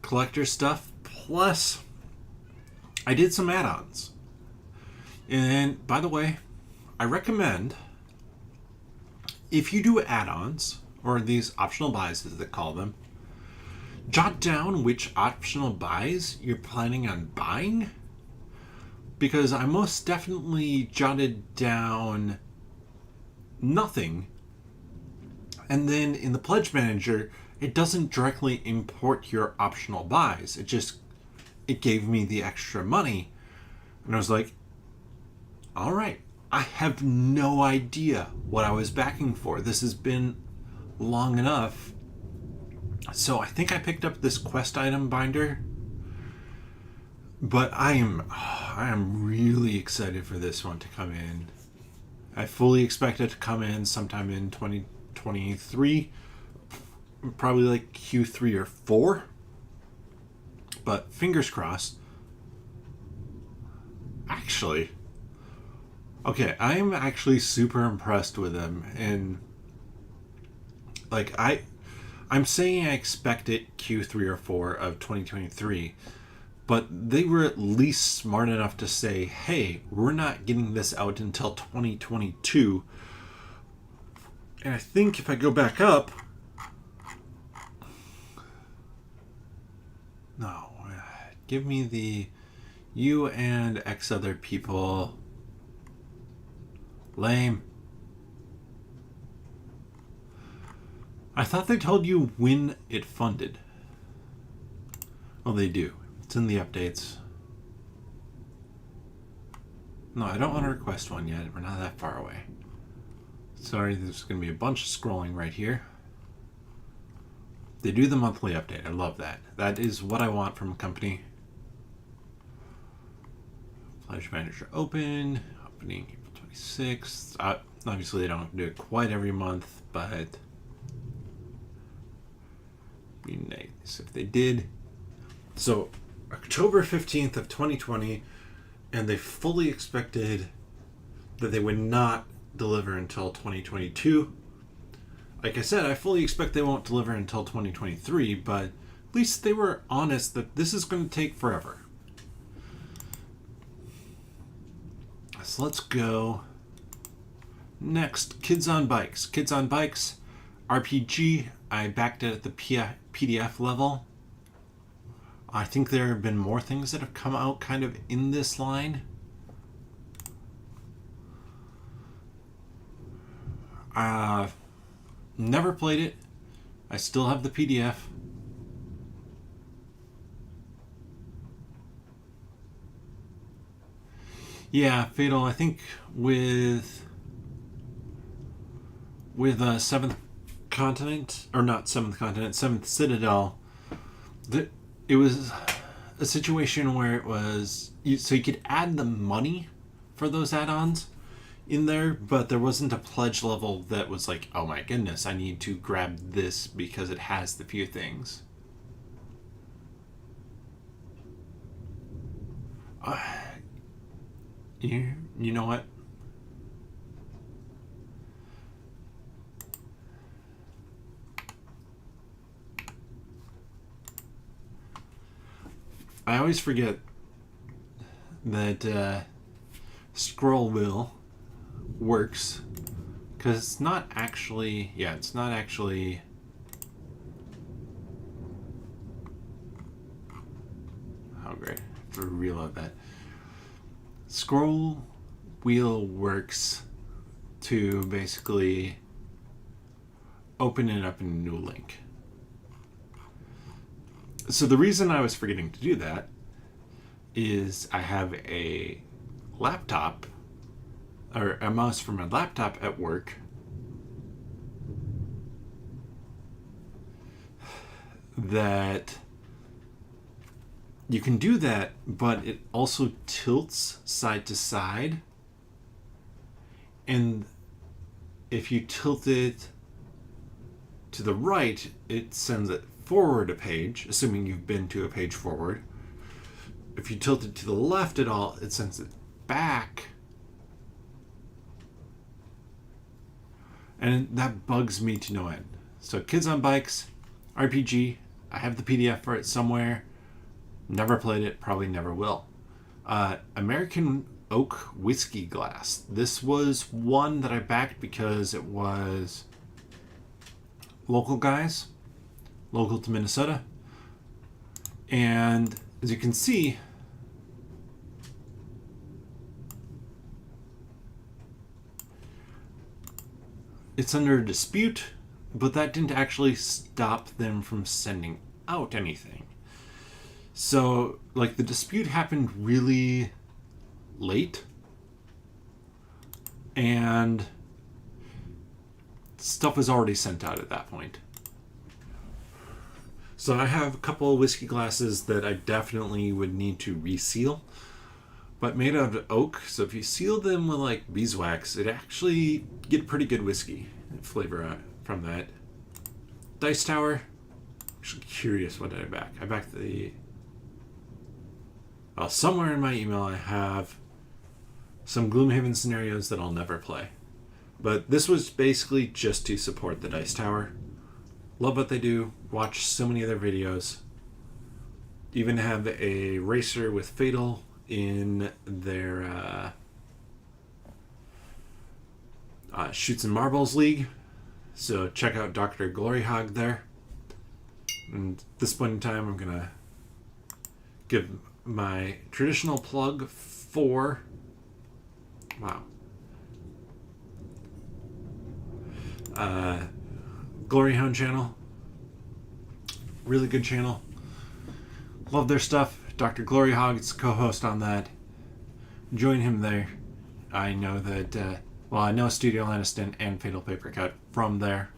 collector stuff. Plus, I did some add-ons. And by the way, I recommend, if you do add-ons, or these optional buys as they call them, jot down which optional buys you're planning on buying, because I most definitely jotted down nothing, and then in the Pledge Manager it doesn't directly import your optional buys. It gave me the extra money, and I was like, all right, I have no idea what I was backing for. This has been long enough. So I think I picked up this quest item binder, but I am really excited for this one to come in. I fully expect it to come in sometime in 2023, probably like Q3 or 4, but fingers crossed. Actually, okay, I am actually super impressed with them, and like I'm saying I expect it Q3 or 4 of 2023, but they were at least smart enough to say, hey, we're not getting this out until 2022. And I think if I go back up, no, give me the you and X other people. Lame. I thought they told you when it funded. Well, they do. It's in the updates. No, I don't want to request one yet. We're not that far away. Sorry, there's going to be a bunch of scrolling right here. They do the monthly update. I love that. That is what I want from a company. Pledge Manager open. Opening April 26th. Obviously, they don't do it quite every month, but be nice if they did. So October 15th of 2020, and they fully expected that they would not deliver until 2022. Like I said, I fully expect they won't deliver until 2023, but at least they were honest that this is going to take forever. So let's go next. Kids on Bikes. Kids on Bikes RPG. I backed it at the PDF level. I think there have been more things that have come out kind of in this line. Never played it. I still have the PDF. Yeah, Fatal, I think with 7th Continent, or not 7th Continent, 7th Citadel, it was a situation where it was, so you could add the money for those add-ons in there, but there wasn't a pledge level that was like, oh my goodness, I need to grab this because it has the few things. You know what? I always forget that scroll wheel works, because it's not actually, it's not actually, oh great, I have to reload that. scroll wheel works to basically open it up in a new link. So the reason I was forgetting to do that is I have a laptop, or a mouse for my laptop at work that you can do that, but it also tilts side to side. And if you tilt it to the right, it sends it forward a page, assuming you've been to a page forward. If you tilt it to the left at all, it sends it back. And that bugs me to no end. So Kids on Bikes, RPG, I have the PDF for it somewhere. Never played it, probably never will. American Oak Whiskey Glass. This was one that I backed because it was local guys, local to Minnesota. And as you can see, it's under dispute, but that didn't actually stop them from sending out anything. So, like, the dispute happened really late, and stuff was already sent out at that point. So I have a couple of whiskey glasses that I definitely would need to reseal, but made out of oak. So if you seal them with like beeswax, it actually get pretty good whiskey flavor from that. Dice Tower. Actually curious, what did I back? I backed the... Well, somewhere in my email I have some Gloomhaven scenarios that I'll never play. But this was basically just to support the Dice Tower. Love what they do. Watch so many of their videos. Even have a racer with Fatal in their Shoots and Marbles League. So check out Dr. Gloryhog there. And at this point in time, I'm going to give my traditional plug for... Wow. Gloryhound channel. Really good channel. Love their stuff. Dr. Gloryhog is co-host on that. Join him there. I know that, I know Studio Lanniston and Fatal Paper Cut from there.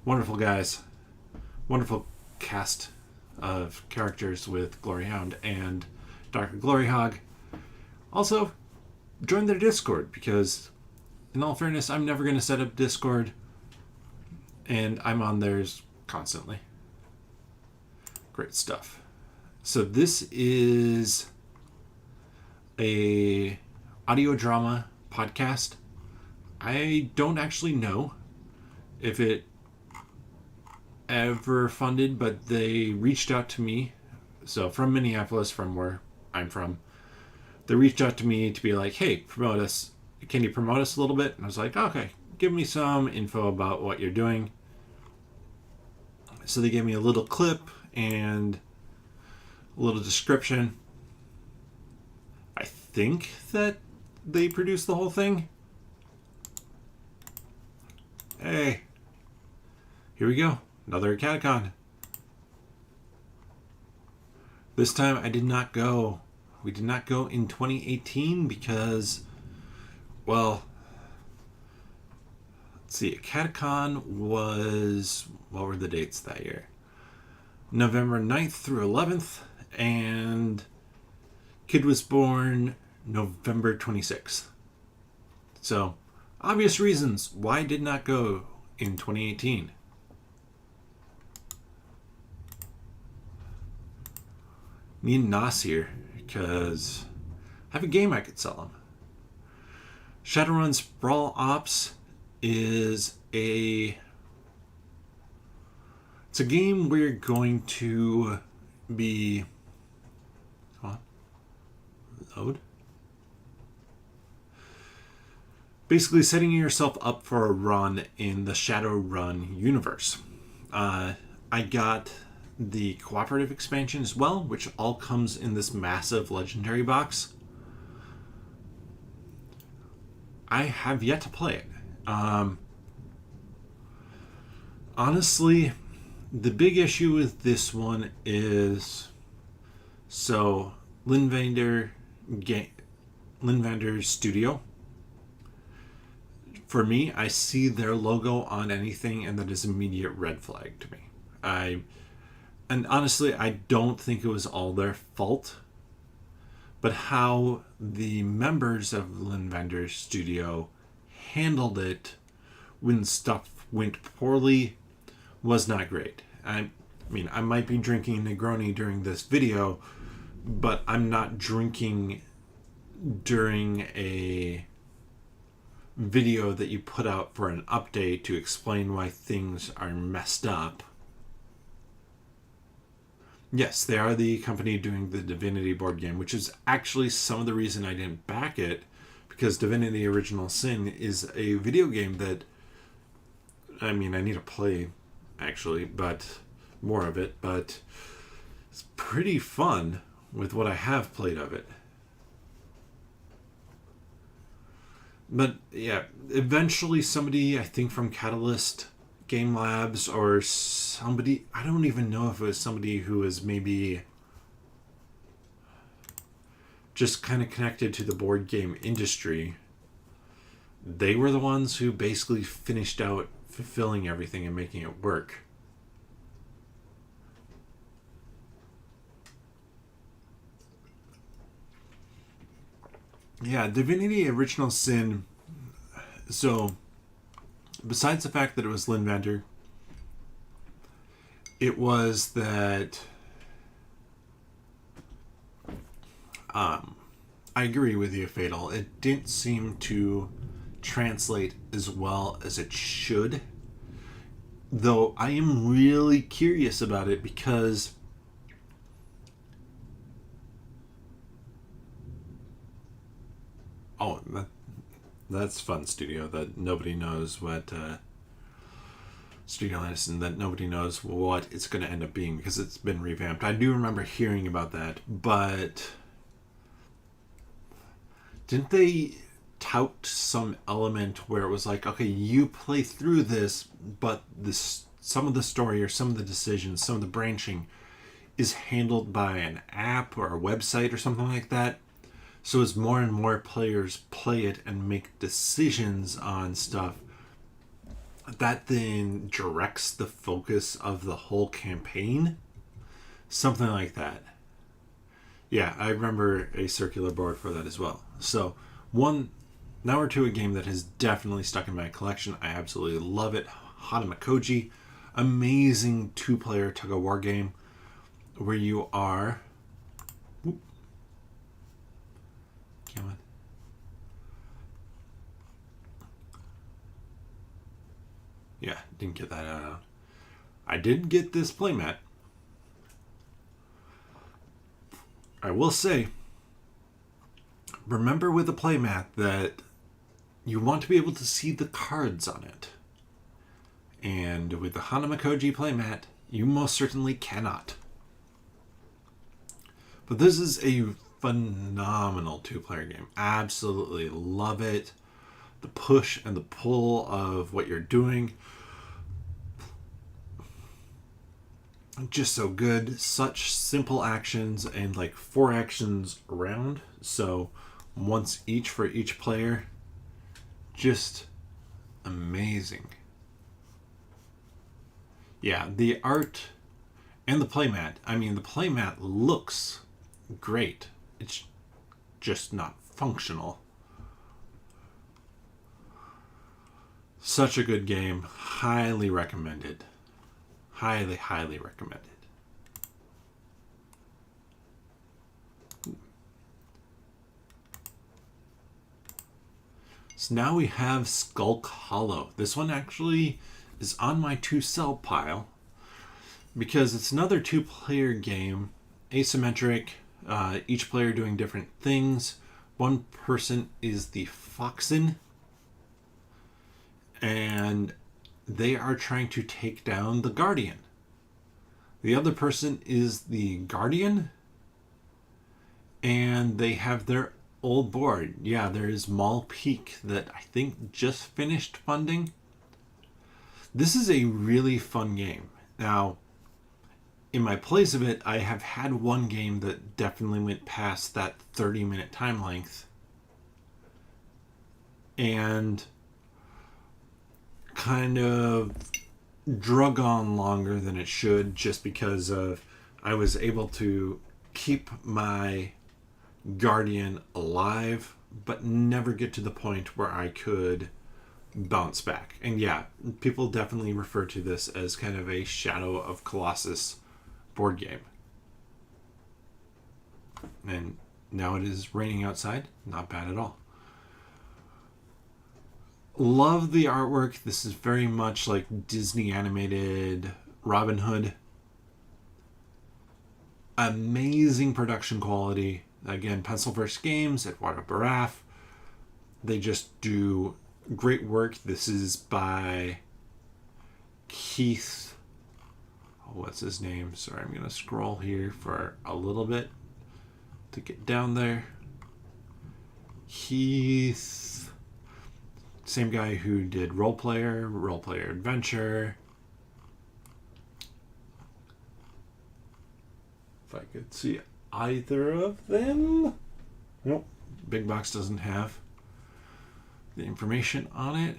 Wonderful guys. Wonderful cast of characters with Gloryhound and Dr. Gloryhog. Also, join their Discord, because in all fairness, I'm never going to set up Discord, and I'm on theirs constantly. Great stuff. So this is a audio drama podcast. I don't actually know if it ever funded, but they reached out to me. So from Minneapolis, from where I'm from, they reached out to me to be like, hey, promote us. Can you promote us a little bit? And I was like, okay, give me some info about what you're doing. So they gave me a little clip and a little description. I think that they produced the whole thing. Hey, here we go. Another Catacon. This time I did not go. We did not go in 2018 because, well, let's see. Catacon was, what were the dates that year? November 9th through 11th, and kid was born November 26th. So, obvious reasons why I did not go in 2018. Need Nas here, because I have a game I could sell him. Shadowrun's Brawl Ops is it's a game where you're going to be... Come on. Load. Basically setting yourself up for a run in the Shadowrun universe. I got the cooperative expansion as well, which all comes in this massive legendary box. I have yet to play it. Honestly, the big issue with this one is so Linvander Studio. For me, I see their logo on anything, and that is immediate red flag to me. And honestly, I don't think it was all their fault, but how the members of Linvander Studio handled it when stuff went poorly was not great. I mean, I might be drinking Negroni during this video, but I'm not drinking during a video that you put out for an update to explain why things are messed up. Yes, they are the company doing the Divinity board game, which is actually some of the reason I didn't back it, because Divinity Original Sin is a video game that, I mean, I need to play, actually, but more of it, but it's pretty fun with what I have played of it. But yeah, eventually somebody, I think from Catalyst Game Labs or somebody, I don't even know if it was somebody who was maybe just kind of connected to the board game industry. They were the ones who basically finished out fulfilling everything and making it work. Yeah, Divinity Original Sin. So, besides the fact that it was Linvander, it was that I agree with you, Fatal. It didn't seem to translate as well as it should. Though I am really curious about it because that's Fun Studio, that nobody knows what Studio is, and that nobody knows what it's going to end up being because it's been revamped. I do remember hearing about that, but didn't they tout some element where it was like, okay, you play through this, but this some of the story or some of the decisions, some of the branching is handled by an app or a website or something like that? So as more and more players play it and make decisions on stuff, that then directs the focus of the whole campaign? Something like that. Yeah, I remember a circular board for that as well. So, now we're to a game that has definitely stuck in my collection. I absolutely love it. Hanamakoji. Amazing two-player tug-of-war game where you are... Come on. Yeah, didn't get that out. I did get this playmat. I will say, remember with the playmat that you want to be able to see the cards on it. And with the Hanamakoji playmat, you most certainly cannot. But this is a phenomenal two-player game. Absolutely love it. The push and the pull of what you're doing. Just so good. Such simple actions and like 4 actions around. So once each for each player. Just amazing. Yeah, the art and the playmat. I mean, the playmat looks great. It's just not functional. Such a good game. Highly recommended. Highly, highly recommended. So now we have Skulk Hollow. This one actually is on my to-sell pile because it's another 2-player game. Asymmetric. Each player doing different things. One person is the Foxen, and they are trying to take down the Guardian. The other person is the Guardian, and they have their old board. Yeah, there is Mall Peak that I think just finished funding. This is a really fun game. Now, in my plays of it, I have had one game that definitely went past that 30-minute time length and kind of drug on longer than it should, just because of I was able to keep my guardian alive but never get to the point where I could bounce back. And yeah, people definitely refer to this as kind of a Shadow of Colossus board game. And now it is raining outside. Not bad at all. Love the artwork. This is very much like Disney animated Robin Hood. Amazing production quality. Again, Pencilverse Games, Eduardo Baraf. They just do great work. This is by Keith. What's his name? Sorry, I'm going to scroll here for a little bit to get down there. Keith. Same guy who did Role Player Adventure. If I could see either of them. Nope. Big Box doesn't have the information on it.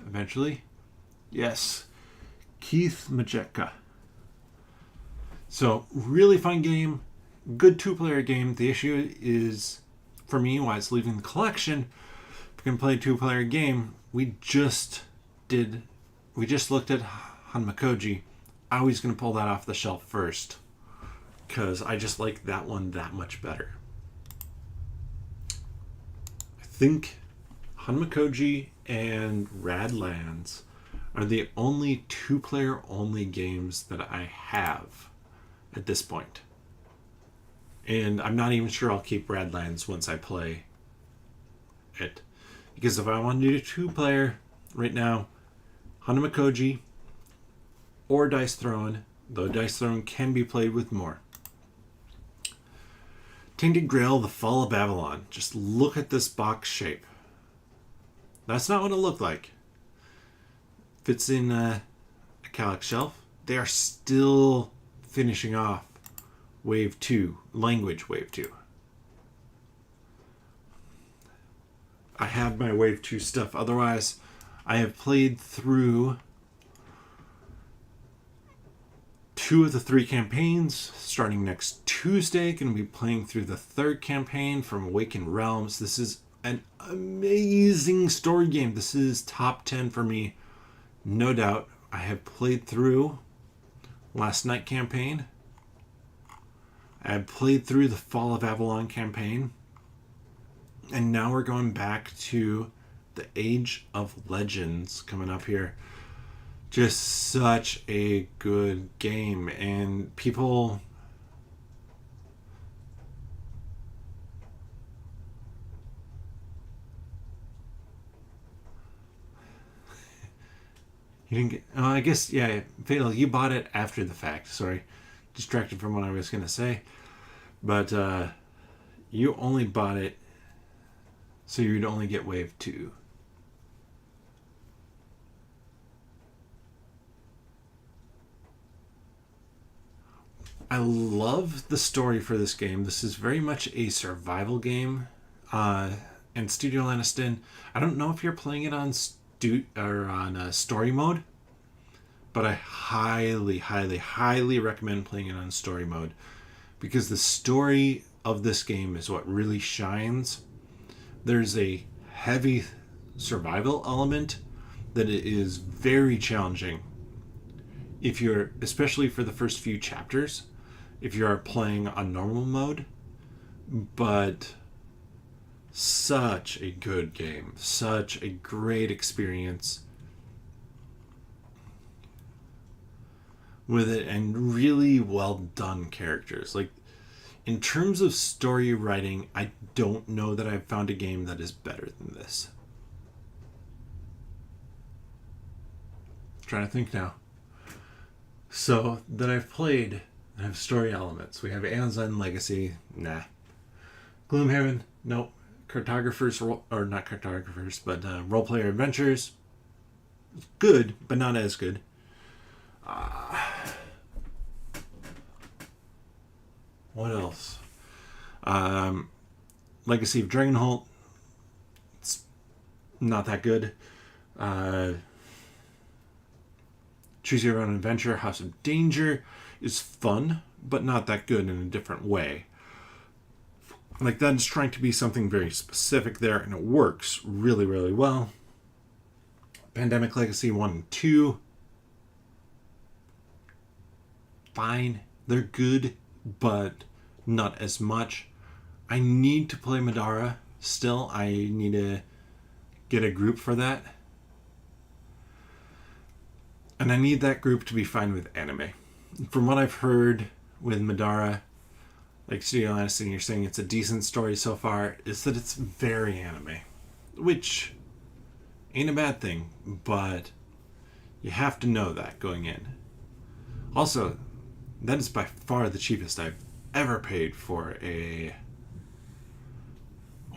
Eventually. Yes. Keith Majeka. So, really fun game. Good two-player game. The issue is, for me, why it's leaving the collection. If we can play a two-player game, we just looked at Hanmakoji. I was going to pull that off the shelf first, because I just like that one that much better. I think Hanmakoji and Radlands are the only two-player only games that I have at this point. And I'm not even sure I'll keep Radlands once I play it. Because if I want to do two-player right now, Hanmakoji or Dice Throne, though Dice Throne can be played with more. Tainted Grail, The Fall of Babylon. Just look at this box shape. That's not what it looked like. Fits in a Kallax shelf. They are still finishing off Wave 2, Language Wave 2. I have my Wave 2 stuff. Otherwise, I have played through 2 of the 3 campaigns. Starting next Tuesday, going to be playing through the 3rd campaign from Awakened Realms. This is an amazing story game. This is top 10 for me, no doubt. I have played through Last Night campaign. I have played through the Fall of Avalon campaign. And now we're going back to the Age of Legends coming up here. Just such a good game. And people... You didn't get... Oh, I guess, yeah, Fatal, you bought it after the fact. Sorry. Distracted from what I was going to say. But you only bought it so you'd only get Wave 2. I love the story for this game. This is very much a survival game. And Studio Lanniston, I don't know if you're playing it on story mode, but I highly, highly, highly recommend playing it on story mode, because the story of this game is what really shines. There's a heavy survival element that is very challenging if you're, especially for the first few chapters, if you are playing on normal mode. But such a good game, such a great experience with it, and really well done characters. Like, in terms of story writing, I don't know that I've found a game that is better than this. I'm trying to think now. So, that I've played, I have story elements. We have Aeon's End Legacy. Nah. Gloomhaven, nope. Cartographers, or not cartographers, but role player adventures. Good, but not as good. What else? Legacy of Dragonholt. It's not that good. Choose Your Own Adventure. House of Danger is fun, but not that good in a different way. Like, that is trying to be something very specific there, and it works really, really well. Pandemic Legacy 1 and 2. Fine. They're good, but not as much. I need to play Madara still. I need to get a group for that. And I need that group to be fine with anime. From what I've heard with Madara, like Studio Aniston, you're saying it's a decent story so far, is that it's very anime. Which ain't a bad thing, but you have to know that going in. Also, that is by far the cheapest I've ever paid for a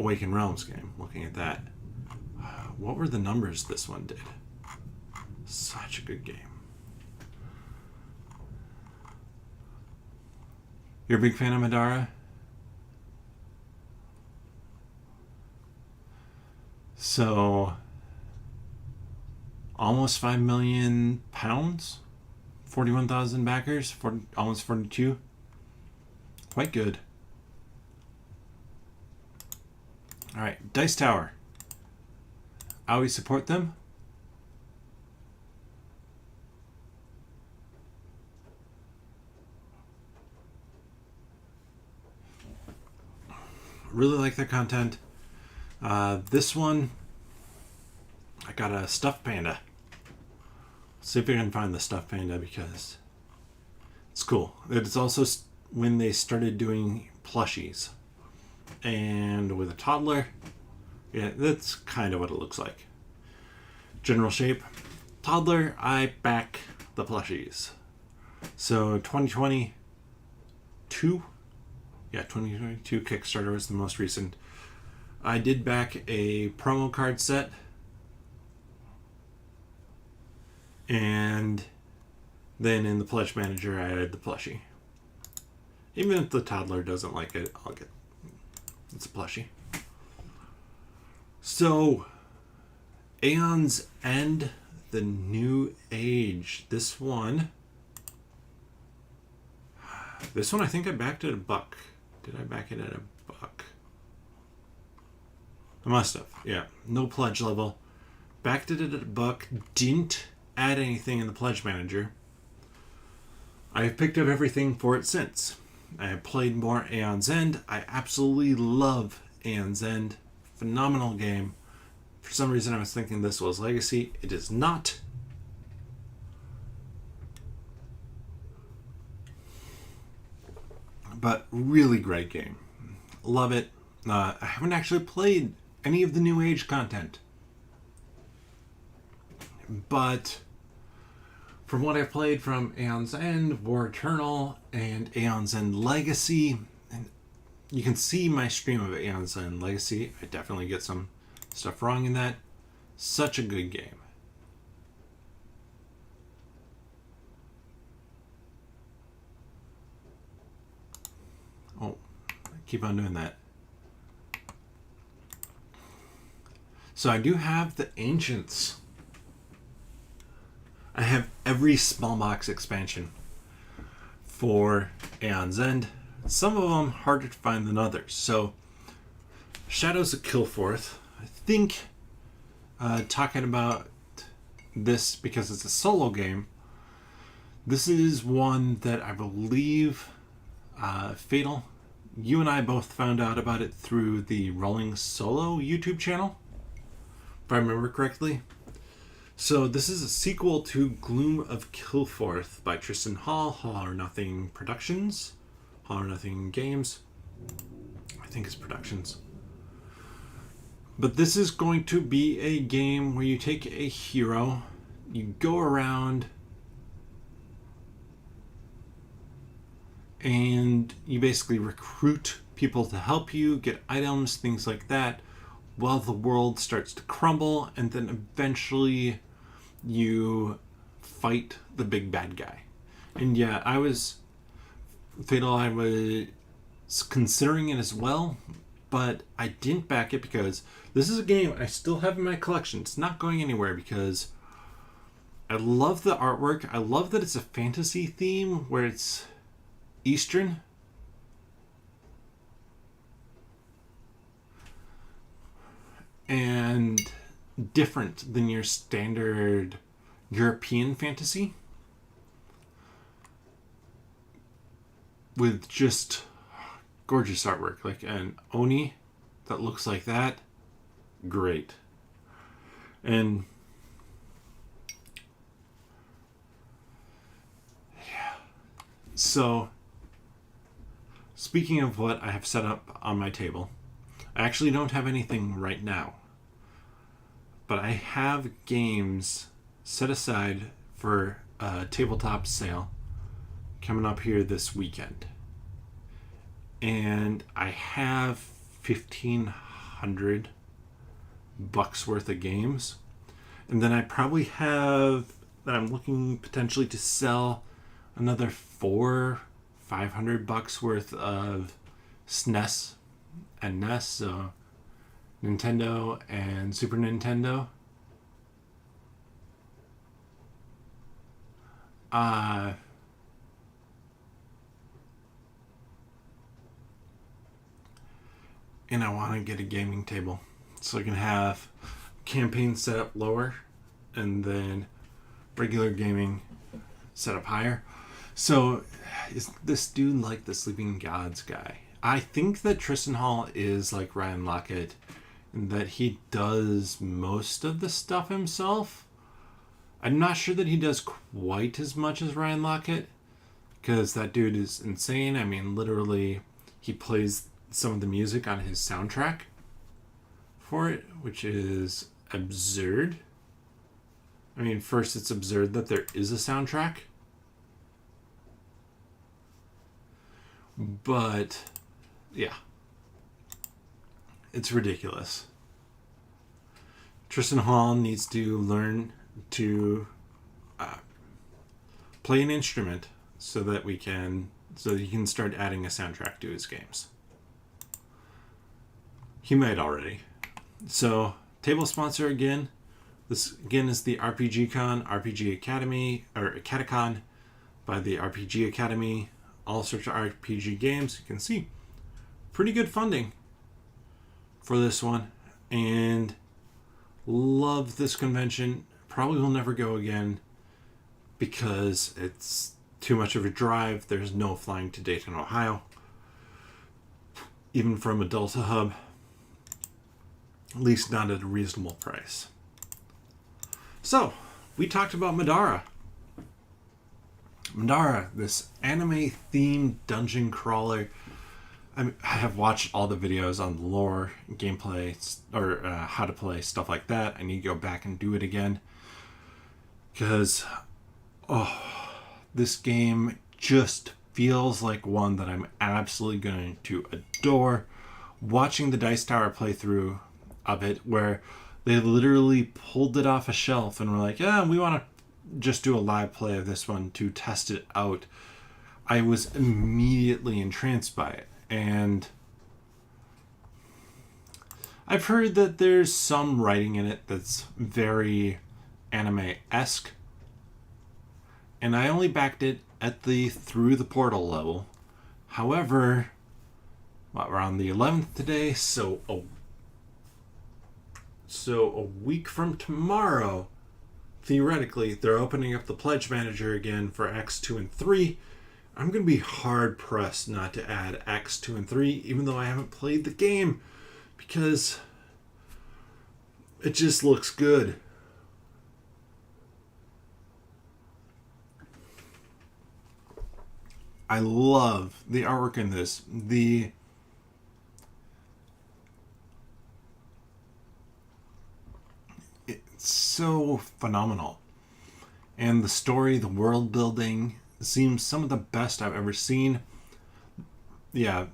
Awakened Realms game. Looking at that. What were the numbers this one did? Such a good game. You're a big fan of Madara? So, almost 5 million pounds? 41,000 backers? Almost 42? Quite good. Alright, Dice Tower. I always support them. Really like their content. This one, I got a stuffed panda. See if I can find the stuffed panda because it's cool. It's also when they started doing plushies. And with a toddler, yeah, that's kind of what it looks like. General shape. Toddler, I back the plushies. So 2022? Yeah, 2022 Kickstarter was the most recent. I did back a promo card set. And then in the pledge manager, I added the plushie. Even if the toddler doesn't like it, I'll get it. It's a plushie. So, Aeon's End, the New Age. This one I think I backed at $1. Did I back it at $1? I must have. Yeah. No pledge level. Backed it at $1. Didn't add anything in the pledge manager. I have picked up everything for it since. I have played more Aeon's End. I absolutely love Aeon's End. Phenomenal game. For some reason I was thinking this was Legacy. It is not. But really great game. Love it. I haven't actually played any of the New Age content. But from what I've played from Aeon's End, War Eternal, and Aeon's End Legacy, and you can see my stream of Aeon's End Legacy. I definitely get some stuff wrong in that. Such a good game. Oh, keep on doing that. So I do have the Ancients. I have every small box expansion for Aeon's End. Some of them harder to find than others. So, Shadows of Kilforth. I think talking about this because it's a solo game. This is one that I believe Fatal. You and I both found out about it through the Rolling Solo YouTube channel, if I remember correctly. So this is a sequel to Gloom of Kilforth by Tristan Hall, Hall or Nothing Productions, Hall or Nothing Games. I think it's Productions. But this is going to be a game where you take a hero, you go around And you basically recruit people to help you, get items, things like that, while the world starts to crumble, and then eventually you fight the big bad guy. And yeah, I was considering it as well, but I didn't back it because this is a game I still have in my collection. It's not going anywhere because I love the artwork. I love that it's a fantasy theme where it's Eastern. And different than your standard European fantasy. With just gorgeous artwork. Like an Oni that looks like that. Great. And yeah. So, speaking of what I have set up on my table, I actually don't have anything right now. But I have games set aside for a tabletop sale coming up here this weekend. And I have $1,500 worth of games. And then I probably have that I'm looking potentially to sell another $500 worth of SNES and NES, so Nintendo and Super Nintendo. And I want to get a gaming table so I can have campaign set up lower and then regular gaming set up higher. So is this dude like the Sleeping Gods guy? I think that Tristan Hall is like Ryan Lockett in that he does most of the stuff himself. I'm not sure that he does quite as much as Ryan Lockett because that dude is insane. I mean, literally, he plays some of the music on his soundtrack for it, which is absurd. I mean, first, it's absurd that there is a soundtrack. But, yeah. It's ridiculous. Tristan Hall needs to learn to play an instrument so that he can start adding a soundtrack to his games. He might already. So, table sponsor again. This again is the RPG Con, RPG Academy, or Catacon by the RPG Academy. All sorts of RPG games. You can see pretty good funding for this one. And love this convention. Probably will never go again because it's too much of a drive. There's no flying to Dayton, Ohio. Even from a Delta hub. At least not at a reasonable price. So, we talked about Madara. Madara, this anime-themed dungeon crawler. I have watched all the videos on the lore, gameplay, or how to play, stuff like that. I need to go back and do it again. Because, this game just feels like one that I'm absolutely going to adore. Watching the Dice Tower playthrough of it, where they literally pulled it off a shelf and were like, yeah, we want to just do a live play of this one to test it out. I was immediately entranced by it. And I've heard that there's some writing in it that's very anime-esque. And I only backed it at the through the portal level. However, we're on the 11th today, so a week from tomorrow, theoretically, they're opening up the Pledge Manager again for Acts 2 and 3. I'm going to be hard-pressed not to add Acts 2 and 3, even though I haven't played the game, because it just looks good. I love the artwork in this. It's so phenomenal. And the story, the world building, seems some of the best I've ever seen. yeah.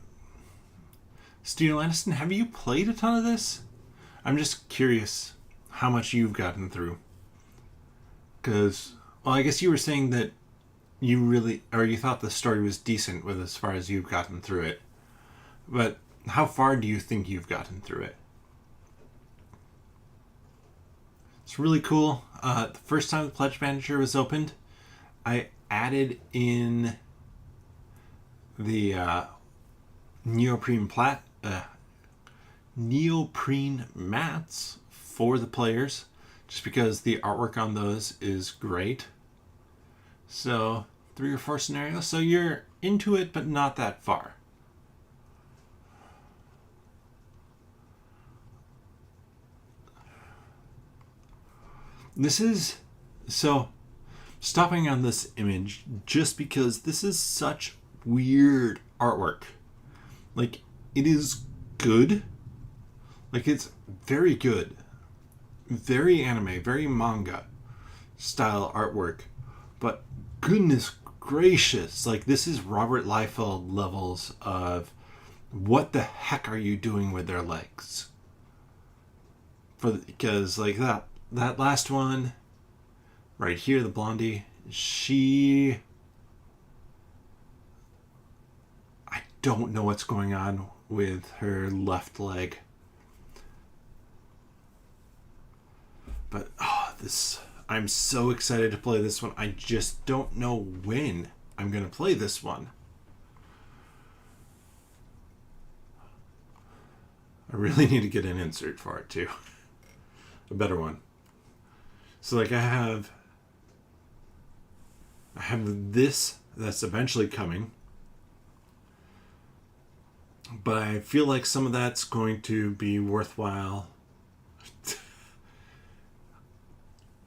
Steve Lanniston, have you played a ton of this? I'm just curious how much you've gotten through. Because, well, I guess you were saying that you thought the story was decent with as far as you've gotten through it. But how far do you think you've gotten through it? It's really cool. The first time the Pledge Manager was opened, I added in the neoprene mats for the players, just because the artwork on those is great. So 3 or 4 scenarios, so you're into it but not that far. This is so stopping on this image just because this is such weird artwork. Like, it is good. Like, it's very good. Very anime, very manga style artwork. But goodness gracious, like, this is Robert Liefeld levels of what the heck are you doing with their legs? Because, like, that last one right here, the blondie, I don't know what's going on with her left leg. But I'm so excited to play this one. I just don't know when I'm going to play this one. I really need to get an insert for it too. A better one. So like I have this that's eventually coming. But I feel like some of that's going to be worthwhile.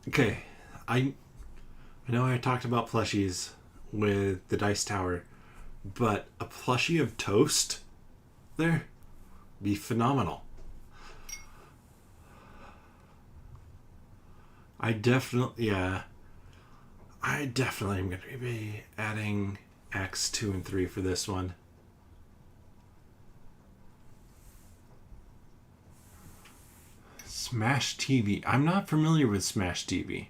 Okay, I know I talked about plushies with the Dice Tower, but a plushie of Toast there would be phenomenal. I definitely am going to be adding Acts 2 and 3 for this one. Smash TV. I'm not familiar with Smash TV.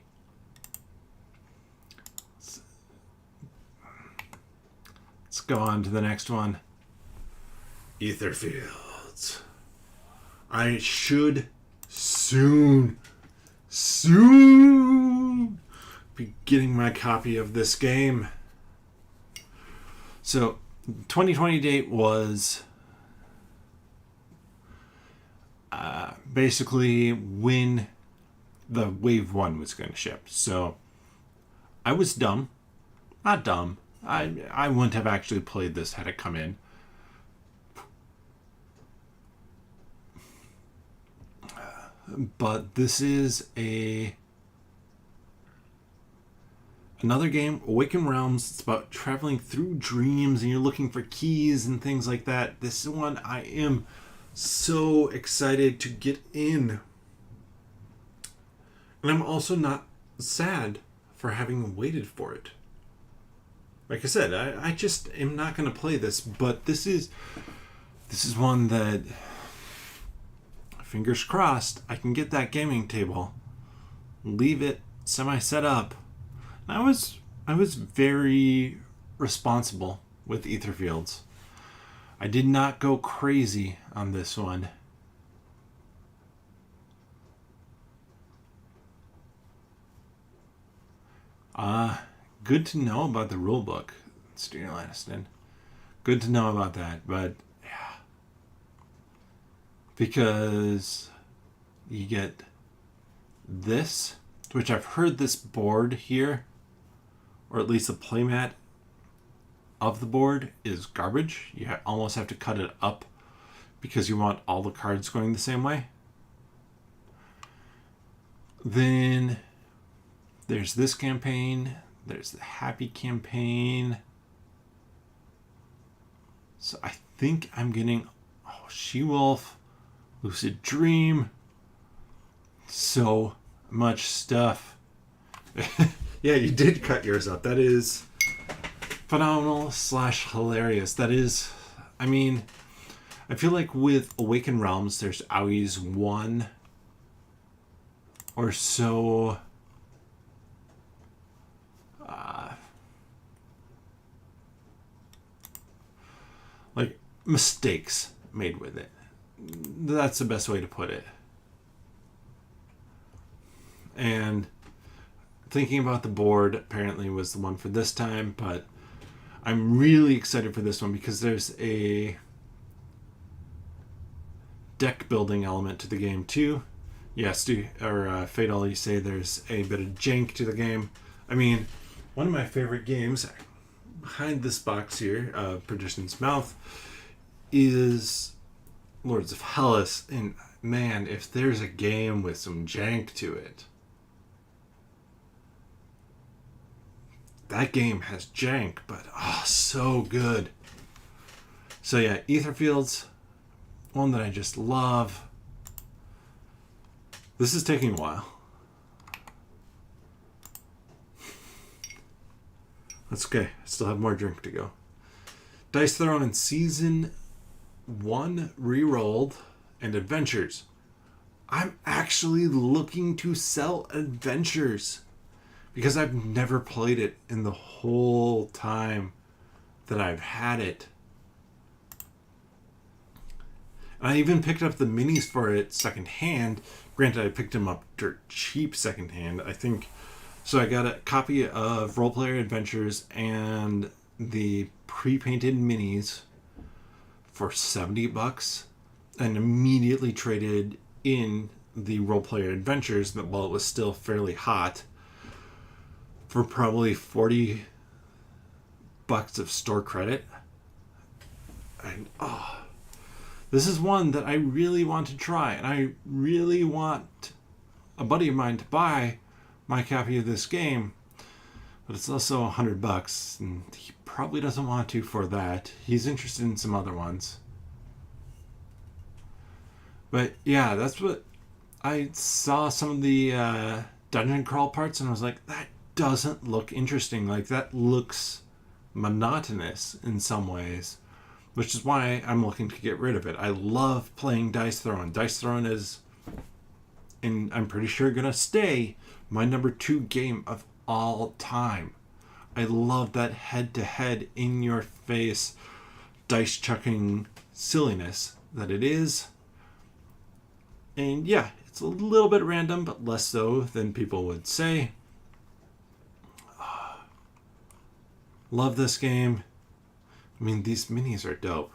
Let's go on to the next one. Etherfields. I should soon be getting my copy of this game. So 2020 date was basically when the Wave 1 was going to ship. So I was dumb. Not dumb. I wouldn't have actually played this had it come in. But this is another game, Awakened Realms. It's about traveling through dreams and you're looking for keys and things like that. This is one I am so excited to get in. And I'm also not sad for having waited for it. Like I said, I just am not going to play this, but this is one that, fingers crossed, I can get that gaming table, leave it semi-set up. I was very responsible with Etherfields. I did not go crazy on this one. Good to know about the rulebook, Steve Lanniston. Good to know about that, but yeah. Because you get this, which I've heard this board here, or at least the playmat of the board, is garbage. You almost have to cut it up because you want all the cards going the same way. Then there's this campaign. There's the Happy campaign. So I think I'm getting She-Wolf, Lucid Dream. So much stuff. Yeah, you did cut yours up. That is phenomenal / hilarious. That is, I mean, I feel like with Awakened Realms, there's always one or so like mistakes made with it. That's the best way to put it. And thinking about the board apparently was the one for this time, but I'm really excited for this one because there's a deck building element to the game too. Yes, Fatal, you say there's a bit of jank to the game. I mean, one of my favorite games behind this box here, Perdition's Mouth, is Lords of Hellas. And man, if there's a game with some jank to it, that game has jank, but so good. So yeah, Etherfield's one that I just love. This is taking a while. That's okay. I still have more drink to go. Dice Throne in Season 1 Rerolled and Adventures. I'm actually looking to sell Adventures because I've never played it in the whole time that I've had it. And I even picked up the minis for it secondhand. Granted, I picked them up dirt cheap secondhand, I think. So I got a copy of Role Player Adventures and the pre-painted minis for $70 and immediately traded in the Role Player Adventures while it was still fairly hot for probably $40 of store credit. And this is one that I really want to try, and I really want a buddy of mine to buy my copy of this game, but it's also $100, and he probably doesn't want to for that. He's interested in some other ones. But yeah, that's what I saw some of the dungeon crawl parts, and I was like, that doesn't look interesting. Like, that looks monotonous in some ways, which is why I'm looking to get rid of it. I love playing Dice Throne. Dice Throne is, and I'm pretty sure going to stay, my number 2 game of all time. I love that head-to-head, in-your-face, dice-chucking silliness that it is. And yeah, it's a little bit random, but less so than people would say. Love this game. I mean, these minis are dope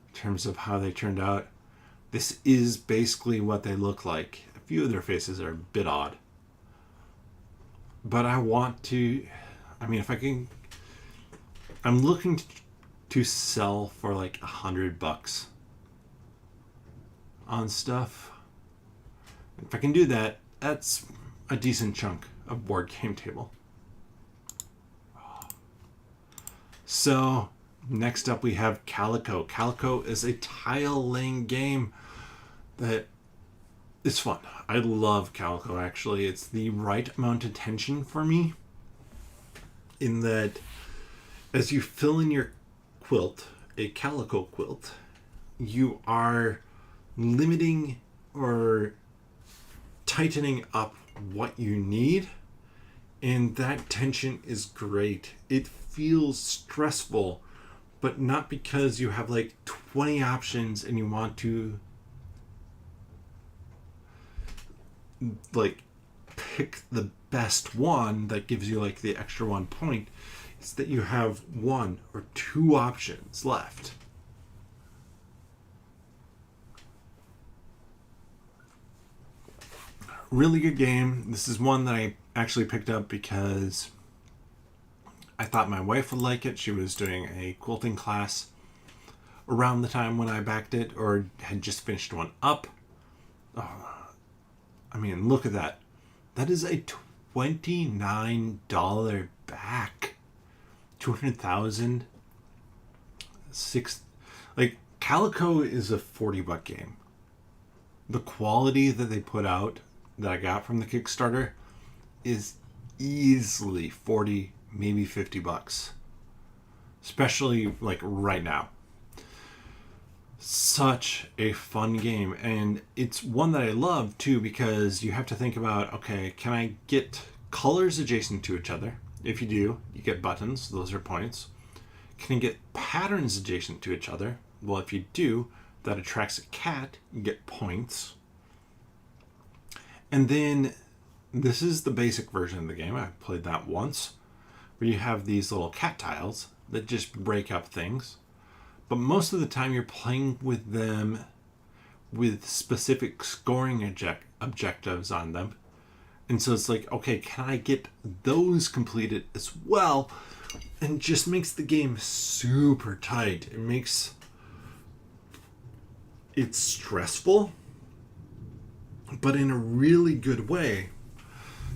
in terms of how they turned out. This is basically what they look like. A few of their faces are a bit odd. But I want to, I mean, if I can, I'm looking to sell for like $100 on stuff. If I can do that, that's a decent chunk of board game table. So, next up we have Calico. Calico is a tile-laying game that is fun. I love Calico, actually. It's the right amount of tension for me, in that as you fill in your quilt, a Calico quilt, you are limiting or tightening up what you need, and that tension is great. It feels stressful, but not because you have like 20 options and you want to like pick the best one that gives you like the extra 1 point. It's that you have 1 or 2 options left. Really good game. This is one that I actually picked up because I thought my wife would like it. She was doing a quilting class around the time when I backed it, or had just finished one up. I mean, look at that. That is a $29 back. 200,000. Like, Calico is a $40 game. The quality that they put out that I got from the Kickstarter is easily 40, maybe $50. Especially like right now. Such a fun game, and it's one that I love too because you have to think about, okay, can I get colors adjacent to each other? If you do, you get buttons, those are points. Can you get patterns adjacent to each other? Well, if you do, that attracts a cat, you get points. And then this is the basic version of the game. I've played that once, where you have these little cat tiles that just break up things. But most of the time you're playing with them with specific scoring objectives on them. And so it's like, okay, can I get those completed as well? And it just makes the game super tight. It makes it stressful, but in a really good way,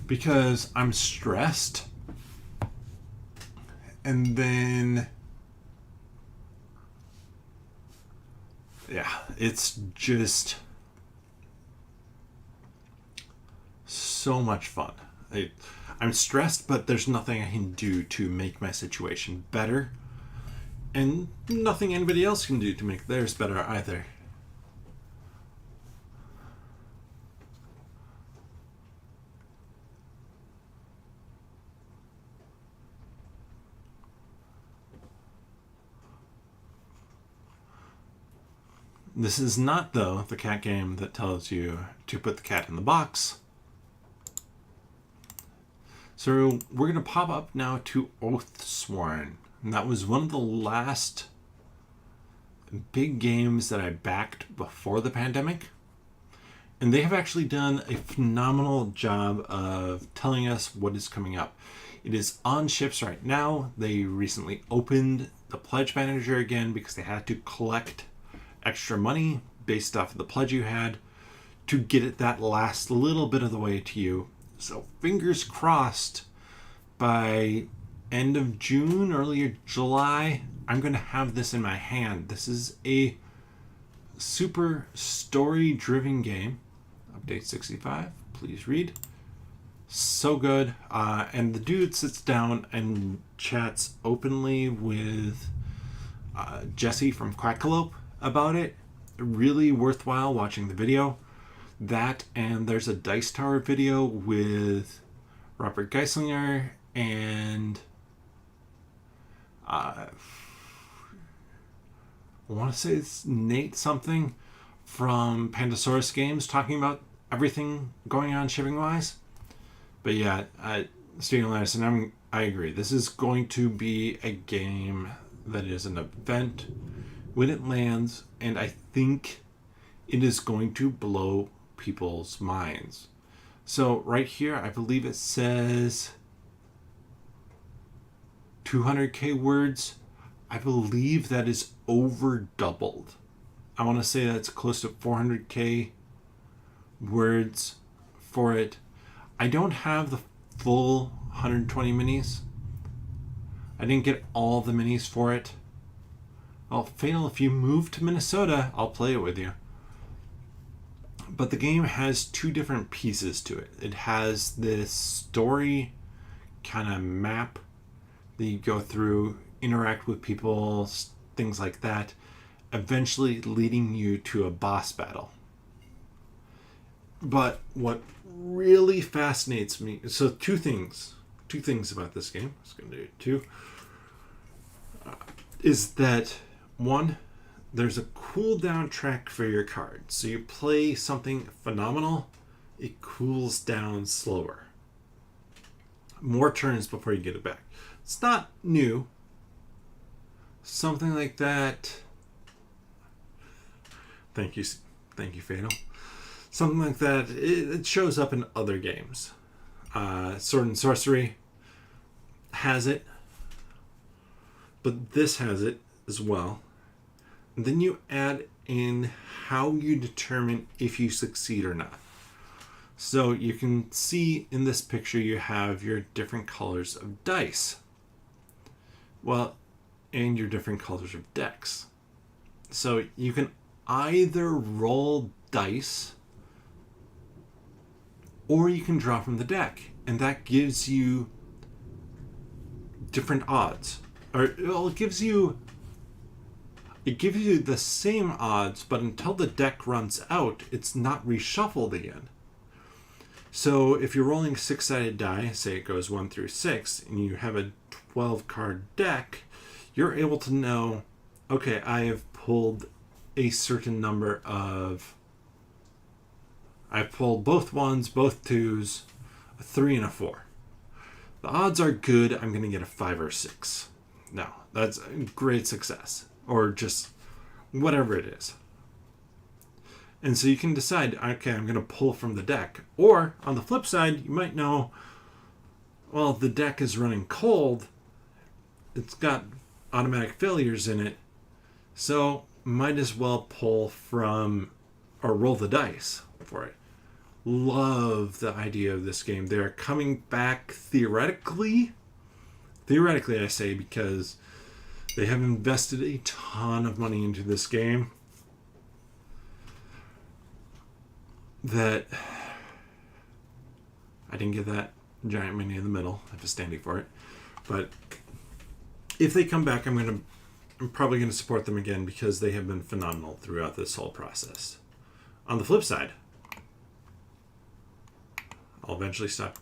because I'm stressed. And then, yeah, it's just so much fun. I'm stressed, but there's nothing I can do to make my situation better. And nothing anybody else can do to make theirs better either. This is not, though, the cat game that tells you to put the cat in the box. So we're going to pop up now to Oathsworn. And that was one of the last big games that I backed before the pandemic. And they have actually done a phenomenal job of telling us what is coming up. It is on ships right now. They recently opened the pledge manager again because they had to collect extra money based off of the pledge you had to get it that last little bit of the way to you. So fingers crossed, by end of June, early July, I'm going to have this in my hand. This is a super story-driven game. Update 65, please read. So good. And the dude sits down and chats openly with Jesse from Quackalope about it. Really worthwhile watching the video. That, and there's a Dice Tower video with Robert Geislinger and I want to say it's Nate something from Pandasaurus Games talking about everything going on shipping wise. But yeah, Stephen Larson, I agree. This is going to be a game that is an event when it lands, and I think it is going to blow people's minds. So right here, I believe it says 200k words. I believe that is over doubled. I want to say that's close to 400k words for it. I don't have the full 120 minis. I didn't get all the minis for it. Well, Fatal, if you move to Minnesota, I'll play it with you. But the game has two different pieces to it. It has this story kind of map that you go through, interact with people, things like that, eventually leading you to a boss battle. But what really fascinates me, so two things about this game, I was going to do two, is that one, there's a cooldown track for your cards. So you play something phenomenal, it cools down slower. More turns before you get it back. It's not new. Something like that. Thank you, Fatal. Something like that. It shows up in other games. Sword and Sorcery has it, but this has it as well. And then you add in how you determine if you succeed or not. So you can see in this picture you have your different colors of dice. Well, and your different colors of decks. So you can either roll dice or you can draw from the deck, and that gives you different odds. Or it gives you it gives you the same odds, but until the deck runs out, it's not reshuffled again. So if you're rolling 6-sided die, say it goes 1 through 6, and you have a 12-card deck, you're able to know, okay, I have pulled a certain number of... I've pulled both 1s, both 2s, a 3 and a 4. The odds are good I'm going to get a 5 or 6. No, that's a great success. Or just whatever it is. And so you can decide, okay, I'm going to pull from the deck. Or, on the flip side, you might know, well, the deck is running cold. It's got automatic failures in it. So, might as well pull from, or roll the dice for it. Love the idea of this game. They're coming back theoretically. Theoretically, I say, because they have invested a ton of money into this game. That I didn't get that giant mini in the middle. I have a standee for it. But if they come back, I'm probably going to support them again because they have been phenomenal throughout this whole process. On the flip side, I'll eventually stop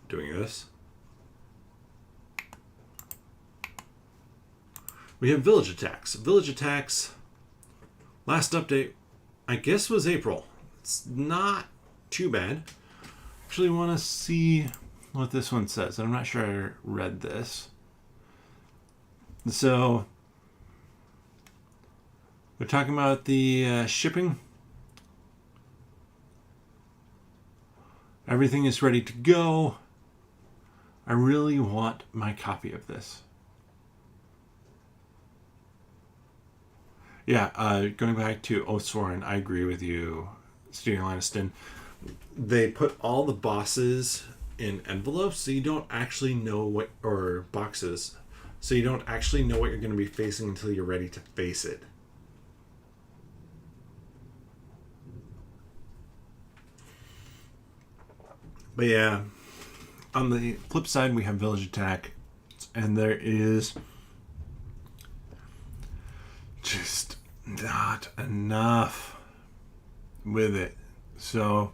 doing this. We have Village Attacks. Village Attacks, last update, I guess, was April. It's not too bad. Actually want to see what this one says. I'm not sure I read this. So, we're talking about the shipping. Everything is ready to go. I really want my copy of this. Yeah, going back to Oathsworn, I agree with you, Studio Lanniston. They put all the bosses in envelopes, so you don't actually know what, or boxes, so you don't actually know what you're going to be facing until you're ready to face it. But yeah, on the flip side, we have Village Attack, and there is just not enough with it. So,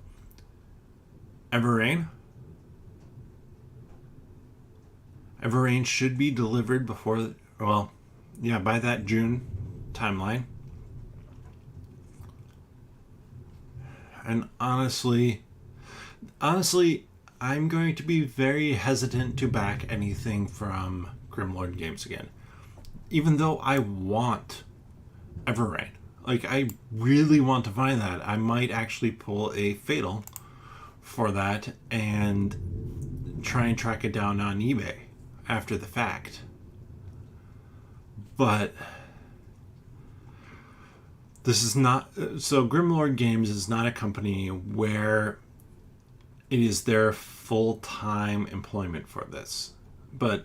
Everrain should be delivered before, well, yeah, by that June timeline. And honestly, I'm going to be very hesitant to back anything from Grimlord Games again. Even though I want Everrain. Like, I really want to find that. I might actually pull a Fatal for that and try and track it down on eBay after the fact. But this is not... So Grimlord Games is not a company where it is their full-time employment for this. But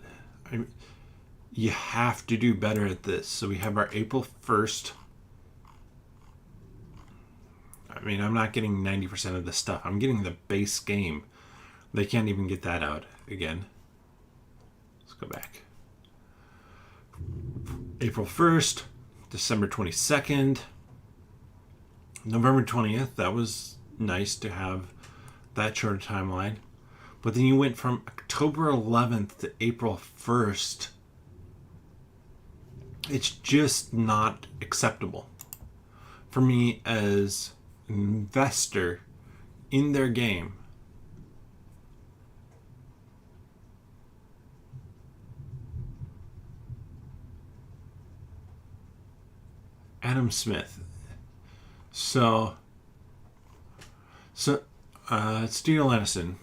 you have to do better at this. So we have our April 1st. I mean, I'm not getting 90% of the stuff. I'm getting the base game. They can't even get that out again. Let's go back. April 1st, December 22nd, November 20th. That was nice to have that short timeline. But then you went from October 11th to April 1st. It's just not acceptable for me as an investor in their game. Adam Smith. So Studio Lanniston,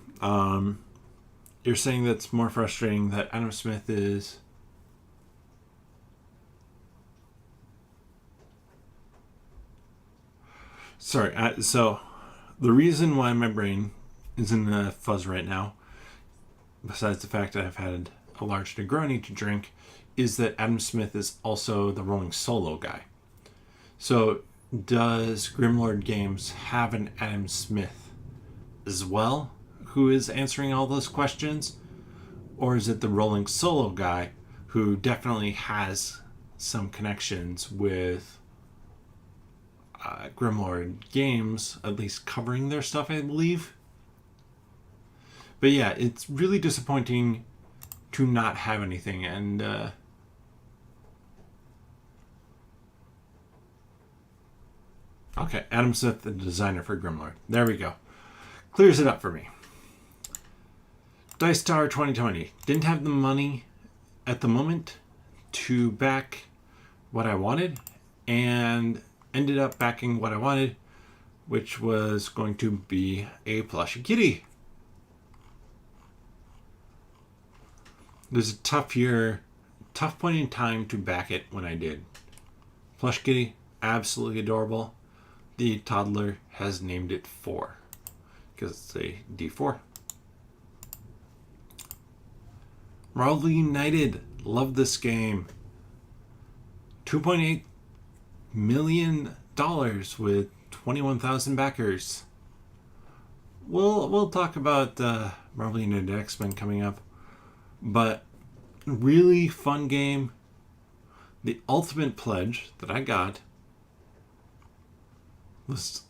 you're saying that's more frustrating that Adam Smith is... Sorry, so the reason why my brain is in a fuzz right now, besides the fact that I've had a large Negroni to drink, is that Adam Smith is also the Rolling Solo guy. So does Grimlord Games have an Adam Smith as well, who is answering all those questions? Or is it the Rolling Solo guy who definitely has some connections with Grimlord Games, at least covering their stuff, I believe. But yeah, it's really disappointing to not have anything. And okay, Adam Smith, the designer for Grimlord. There we go. Clears it up for me. Dice Tower 2020. Didn't have the money at the moment to back what I wanted, and ended up backing what I wanted, which was going to be a plushie kitty. It was a tough year, tough point in time to back it when I did. Plush kitty, absolutely adorable. The toddler has named it 4 because it's a D4. Marvel United, love this game. $2.8 million with 21,000 backers. We'll talk about Marvel United X-Men coming up, but really fun game. The ultimate pledge that I got was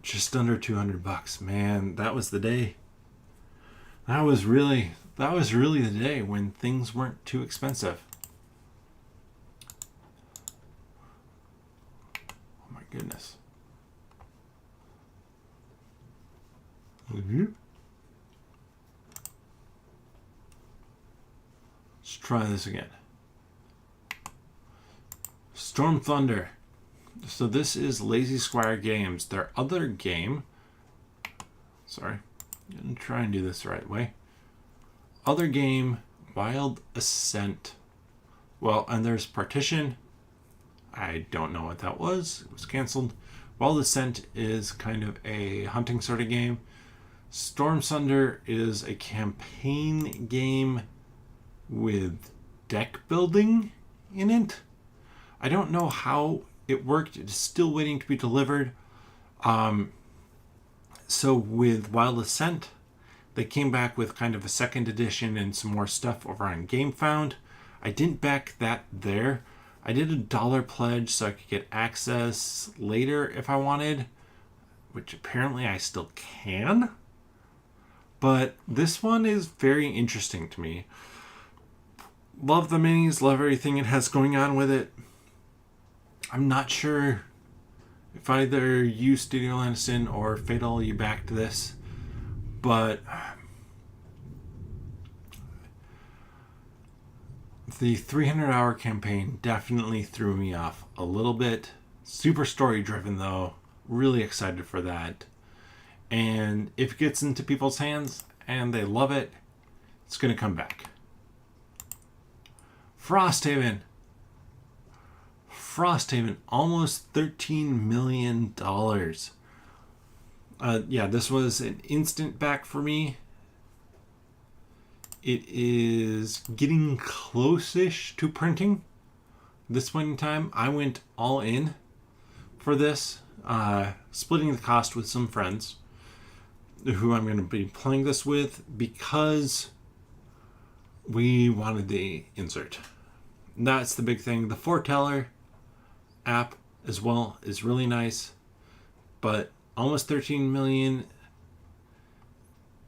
just under $200. Man, that was the day. That was really the day when things weren't too expensive. Oh my goodness. Mm-hmm. Let's try this again. Storm Thunder. So this is Lazy Squire Games. Their other game. Sorry. I'm going to try and do this the right way. Other game, Wild Ascent. Well, and there's Partition. I don't know what that was. It was canceled. Wild Ascent is kind of a hunting sort of game. Storm Thunder is a campaign game with deck building in it. I don't know how it worked. It's still waiting to be delivered. So with Wild Ascent, they came back with kind of a second edition and some more stuff over on GameFound. I didn't back that there. I did a $1 pledge so I could get access later if I wanted, which apparently I still can. But this one is very interesting to me. Love the minis, love everything it has going on with it. I'm not sure if either you, Studio Lanniston, or Fatal, you backed this, but the 300-hour campaign definitely threw me off a little bit. Super story-driven, though. Really excited for that. And if it gets into people's hands and they love it, it's going to come back. Frosthaven. Frosthaven, almost $13 million. Yeah, this was an instant back for me. It is getting close-ish to printing. This point in time, I went all in for this, splitting the cost with some friends who I'm going to be playing this with because we wanted the insert. That's the big thing. The Foreteller app as well is really nice, but almost 13 million,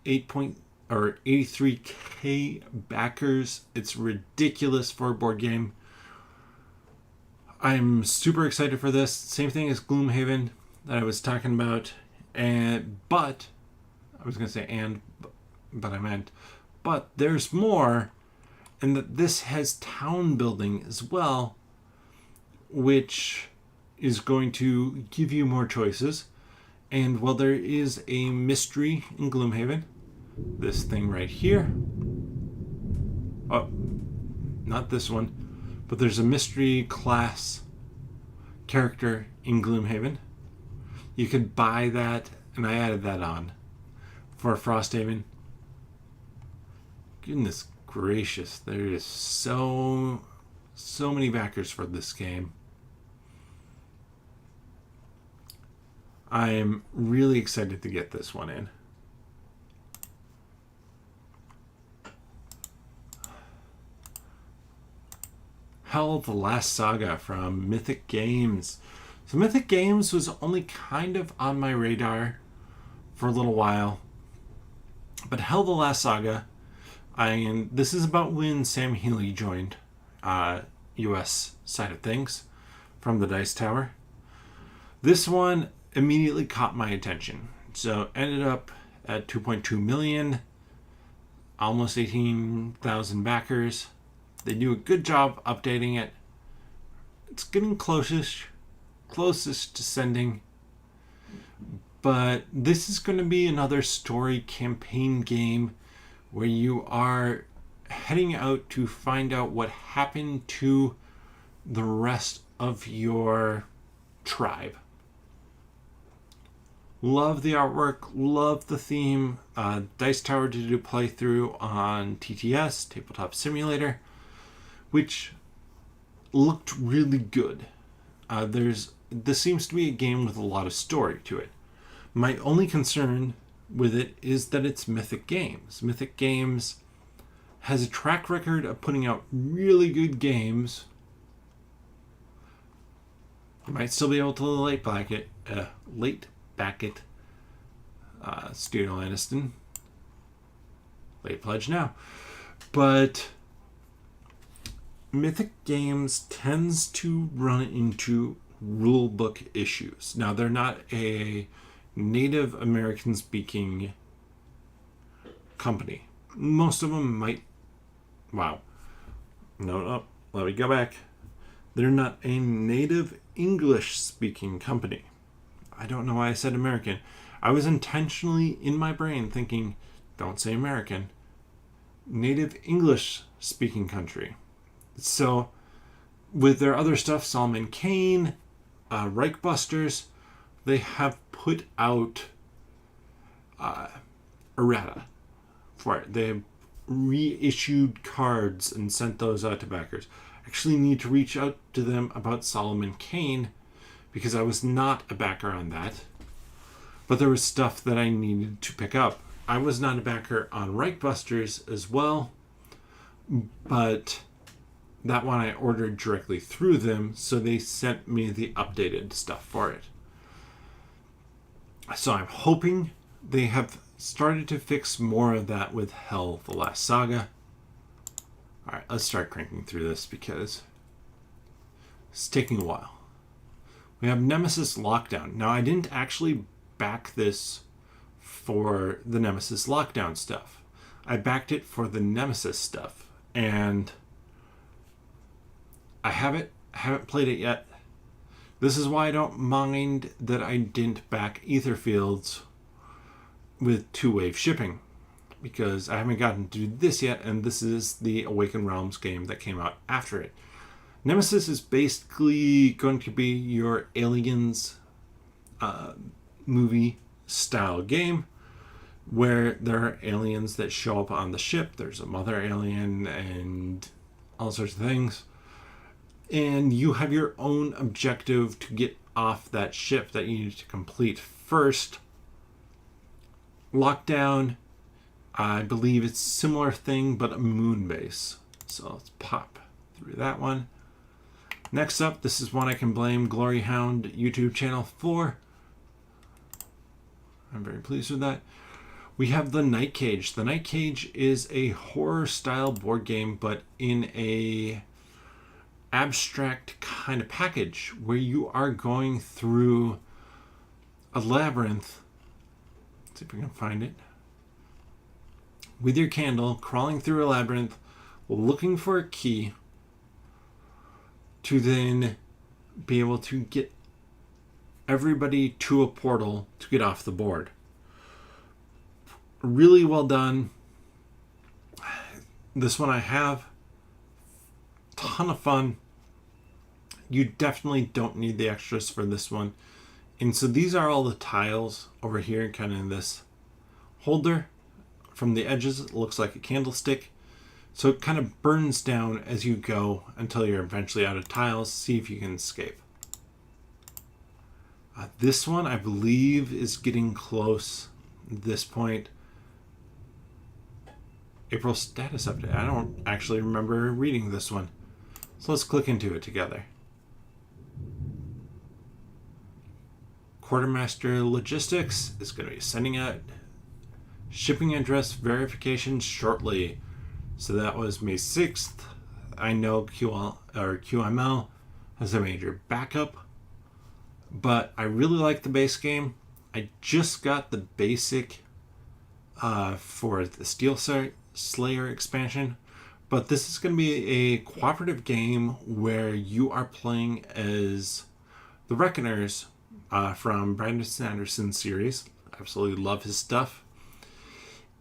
83k backers. It's ridiculous for a board game. I'm super excited for this. Same thing as Gloomhaven that I was talking about, but there's more, and that this has town building as well, which is going to give you more choices. And while there is a mystery in Gloomhaven, this thing right here, oh, not this one, but there's a mystery class character in Gloomhaven. You could buy that, and I added that on for Frosthaven. Goodness gracious, there is so many backers for this game. I am really excited to get this one in. Hell, the Last Saga from Mythic Games. So Mythic Games was only kind of on my radar for a little while. But Hell, the Last Saga, this is about when Sam Healy joined US side of things from the Dice Tower. This one immediately caught my attention. So ended up at 2.2 million, almost 18,000 backers. They do a good job updating it. It's getting closest to sending. But this is going to be another story campaign game where you are heading out to find out what happened to the rest of your tribe. Love the artwork, love the theme. Dice Tower did a playthrough on TTS, Tabletop Simulator, which looked really good. This seems to be a game with a lot of story to it. My only concern with it is that it's Mythic Games. Mythic Games has a track record of putting out really good games. You might still be able to late back it, Studio Aniston. Late pledge now. But Mythic Games tends to run into rulebook issues. Now, they're not a Native American speaking company. Most of them might. Wow. No, let me go back. They're not a native English speaking company. I don't know why I said American. I was intentionally in my brain thinking, don't say American. Native English speaking country. So, with their other stuff, Salem Kane, Reichbusters, they have put out errata for it. They have reissued cards and sent those out to backers. Actually need to reach out to them about Salem Kane because I was not a backer on that. But there was stuff that I needed to pick up. I was not a backer on Reichbusters as well, but that one I ordered directly through them, so they sent me the updated stuff for it. So I'm hoping they have started to fix more of that with Hell, the Last Saga. Alright, let's start cranking through this because it's taking a while. We have Nemesis Lockdown. Now, I didn't actually back this for the Nemesis Lockdown stuff. I backed it for the Nemesis stuff. And I haven't played it yet. This is why I don't mind that I didn't back Etherfields with 2-wave shipping, because I haven't gotten to do this yet, and this is the Awakened Realms game that came out after it. Nemesis is basically going to be your Aliens movie style game, where there are aliens that show up on the ship. There's a mother alien and all sorts of things. And you have your own objective to get off that ship that you need to complete first. Lockdown, I believe it's a similar thing, but a moon base. So let's pop through that one. Next up, this is one I can blame Glory Hound YouTube channel for. I'm very pleased with that. We have the Night Cage. The Night Cage is a horror style board game, but in a abstract kind of package where you are going through a labyrinth. Let's see if we can find it. With your candle, crawling through a labyrinth, looking for a key to then be able to get everybody to a portal to get off the board. Really well done. This one I have. Ton of fun. You definitely don't need the extras for this one. And so these are all the tiles over here, kind of in this holder. From the edges, it looks like a candlestick. So it kind of burns down as you go until you're eventually out of tiles. See if you can escape. This one, I believe, is getting close at this point. April status update. I don't actually remember reading this one. So let's click into it together. Quartermaster Logistics is going to be sending out shipping address verification shortly. So that was May 6th. I know QML has a major backup, but I really like the base game. I just got the basic for the Steel Slayer expansion, but this is going to be a cooperative game where you are playing as the Reckoners from Brandon Sanderson's series. Absolutely love his stuff.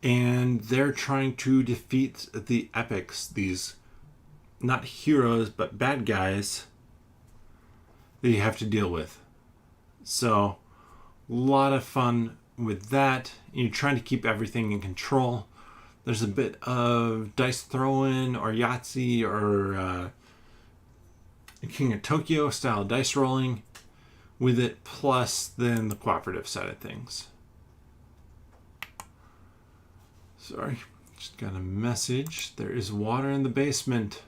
And they're trying to defeat the Epics, these not heroes, but bad guys that you have to deal with. So, a lot of fun with that. You're trying to keep everything in control. There's a bit of dice throwing or Yahtzee or King of Tokyo style dice rolling with it, plus then the cooperative side of things. Sorry, just got a message. There is water in the basement.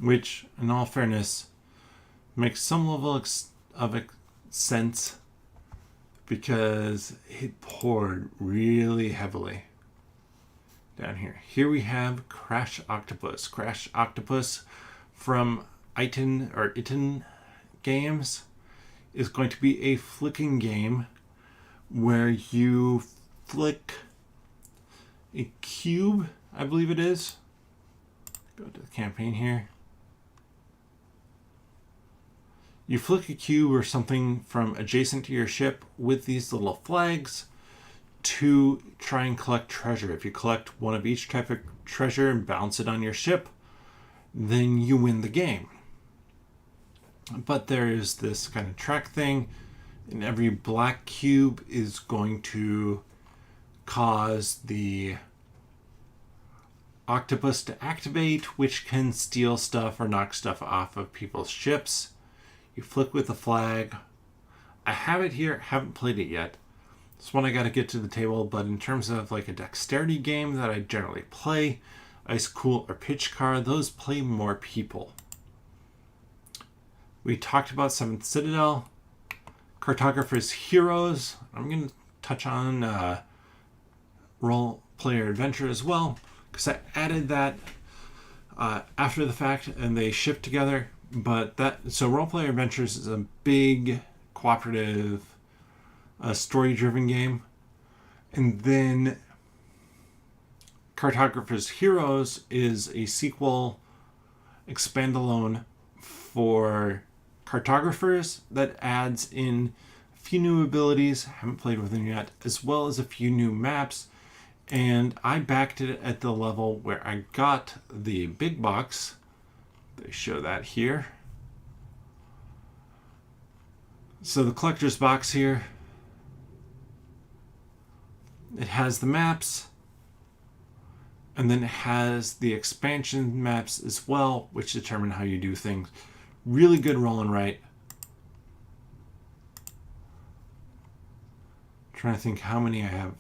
Which, in all fairness, makes some level of sense because it poured really heavily down here. Here we have Crash Octopus. Crash Octopus from Iton Games is going to be a flicking game where you flick a cube, I believe it is. Go to the campaign here. You flick a cube or something from adjacent to your ship with these little flags to try and collect treasure. If you collect one of each type of treasure and bounce it on your ship, then you win the game. But there is this kind of track thing, and every black cube is going to cause the octopus to activate, which can steal stuff or knock stuff off of people's ships. You flick with the flag. I have it here, haven't played it yet. It's one I got to get to the table, but in terms of like a dexterity game that I generally play, Ice Cool or Pitch Car, those play more people. We talked about 7th Citadel, Cartographer's Heroes. I'm going to touch on Role Player Adventure as well, because I added that after the fact and they ship together. But so Role Player Adventures is a big cooperative story-driven game. And then Cartographer's Heroes is a sequel expandalone for cartographers that adds in a few new abilities, haven't played with them yet, as well as a few new maps. And I backed it at the level where I got the big box. They show that here. So the collector's box here, it has the maps, and then it has the expansion maps as well, which determine how you do things. Really good roll and write. Trying to think how many I have.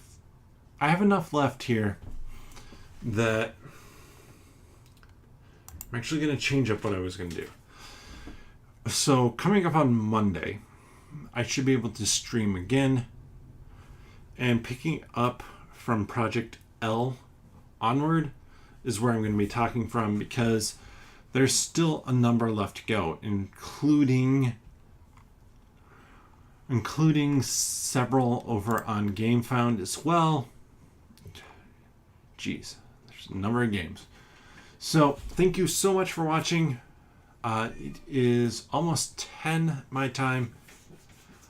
I have enough left here that I'm actually going to change up what I was going to do. So coming up on Monday, I should be able to stream again. And picking up from Project L onward is where I'm going to be talking from, because there's still a number left to go, including several over on GameFound as well. Jeez, there's a number of games. So thank you so much for watching. It is almost 10 my time.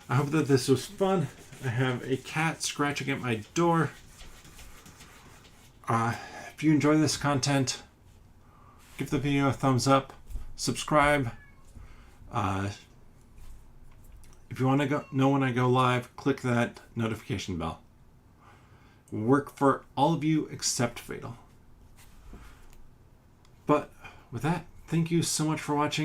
I hope that this was fun. I have a cat scratching at my door. If you enjoy this content, give the video a thumbs up, subscribe. If you want to know when I go live, click that notification bell. Work for all of you except Fatal. But with that, thank you so much for watching.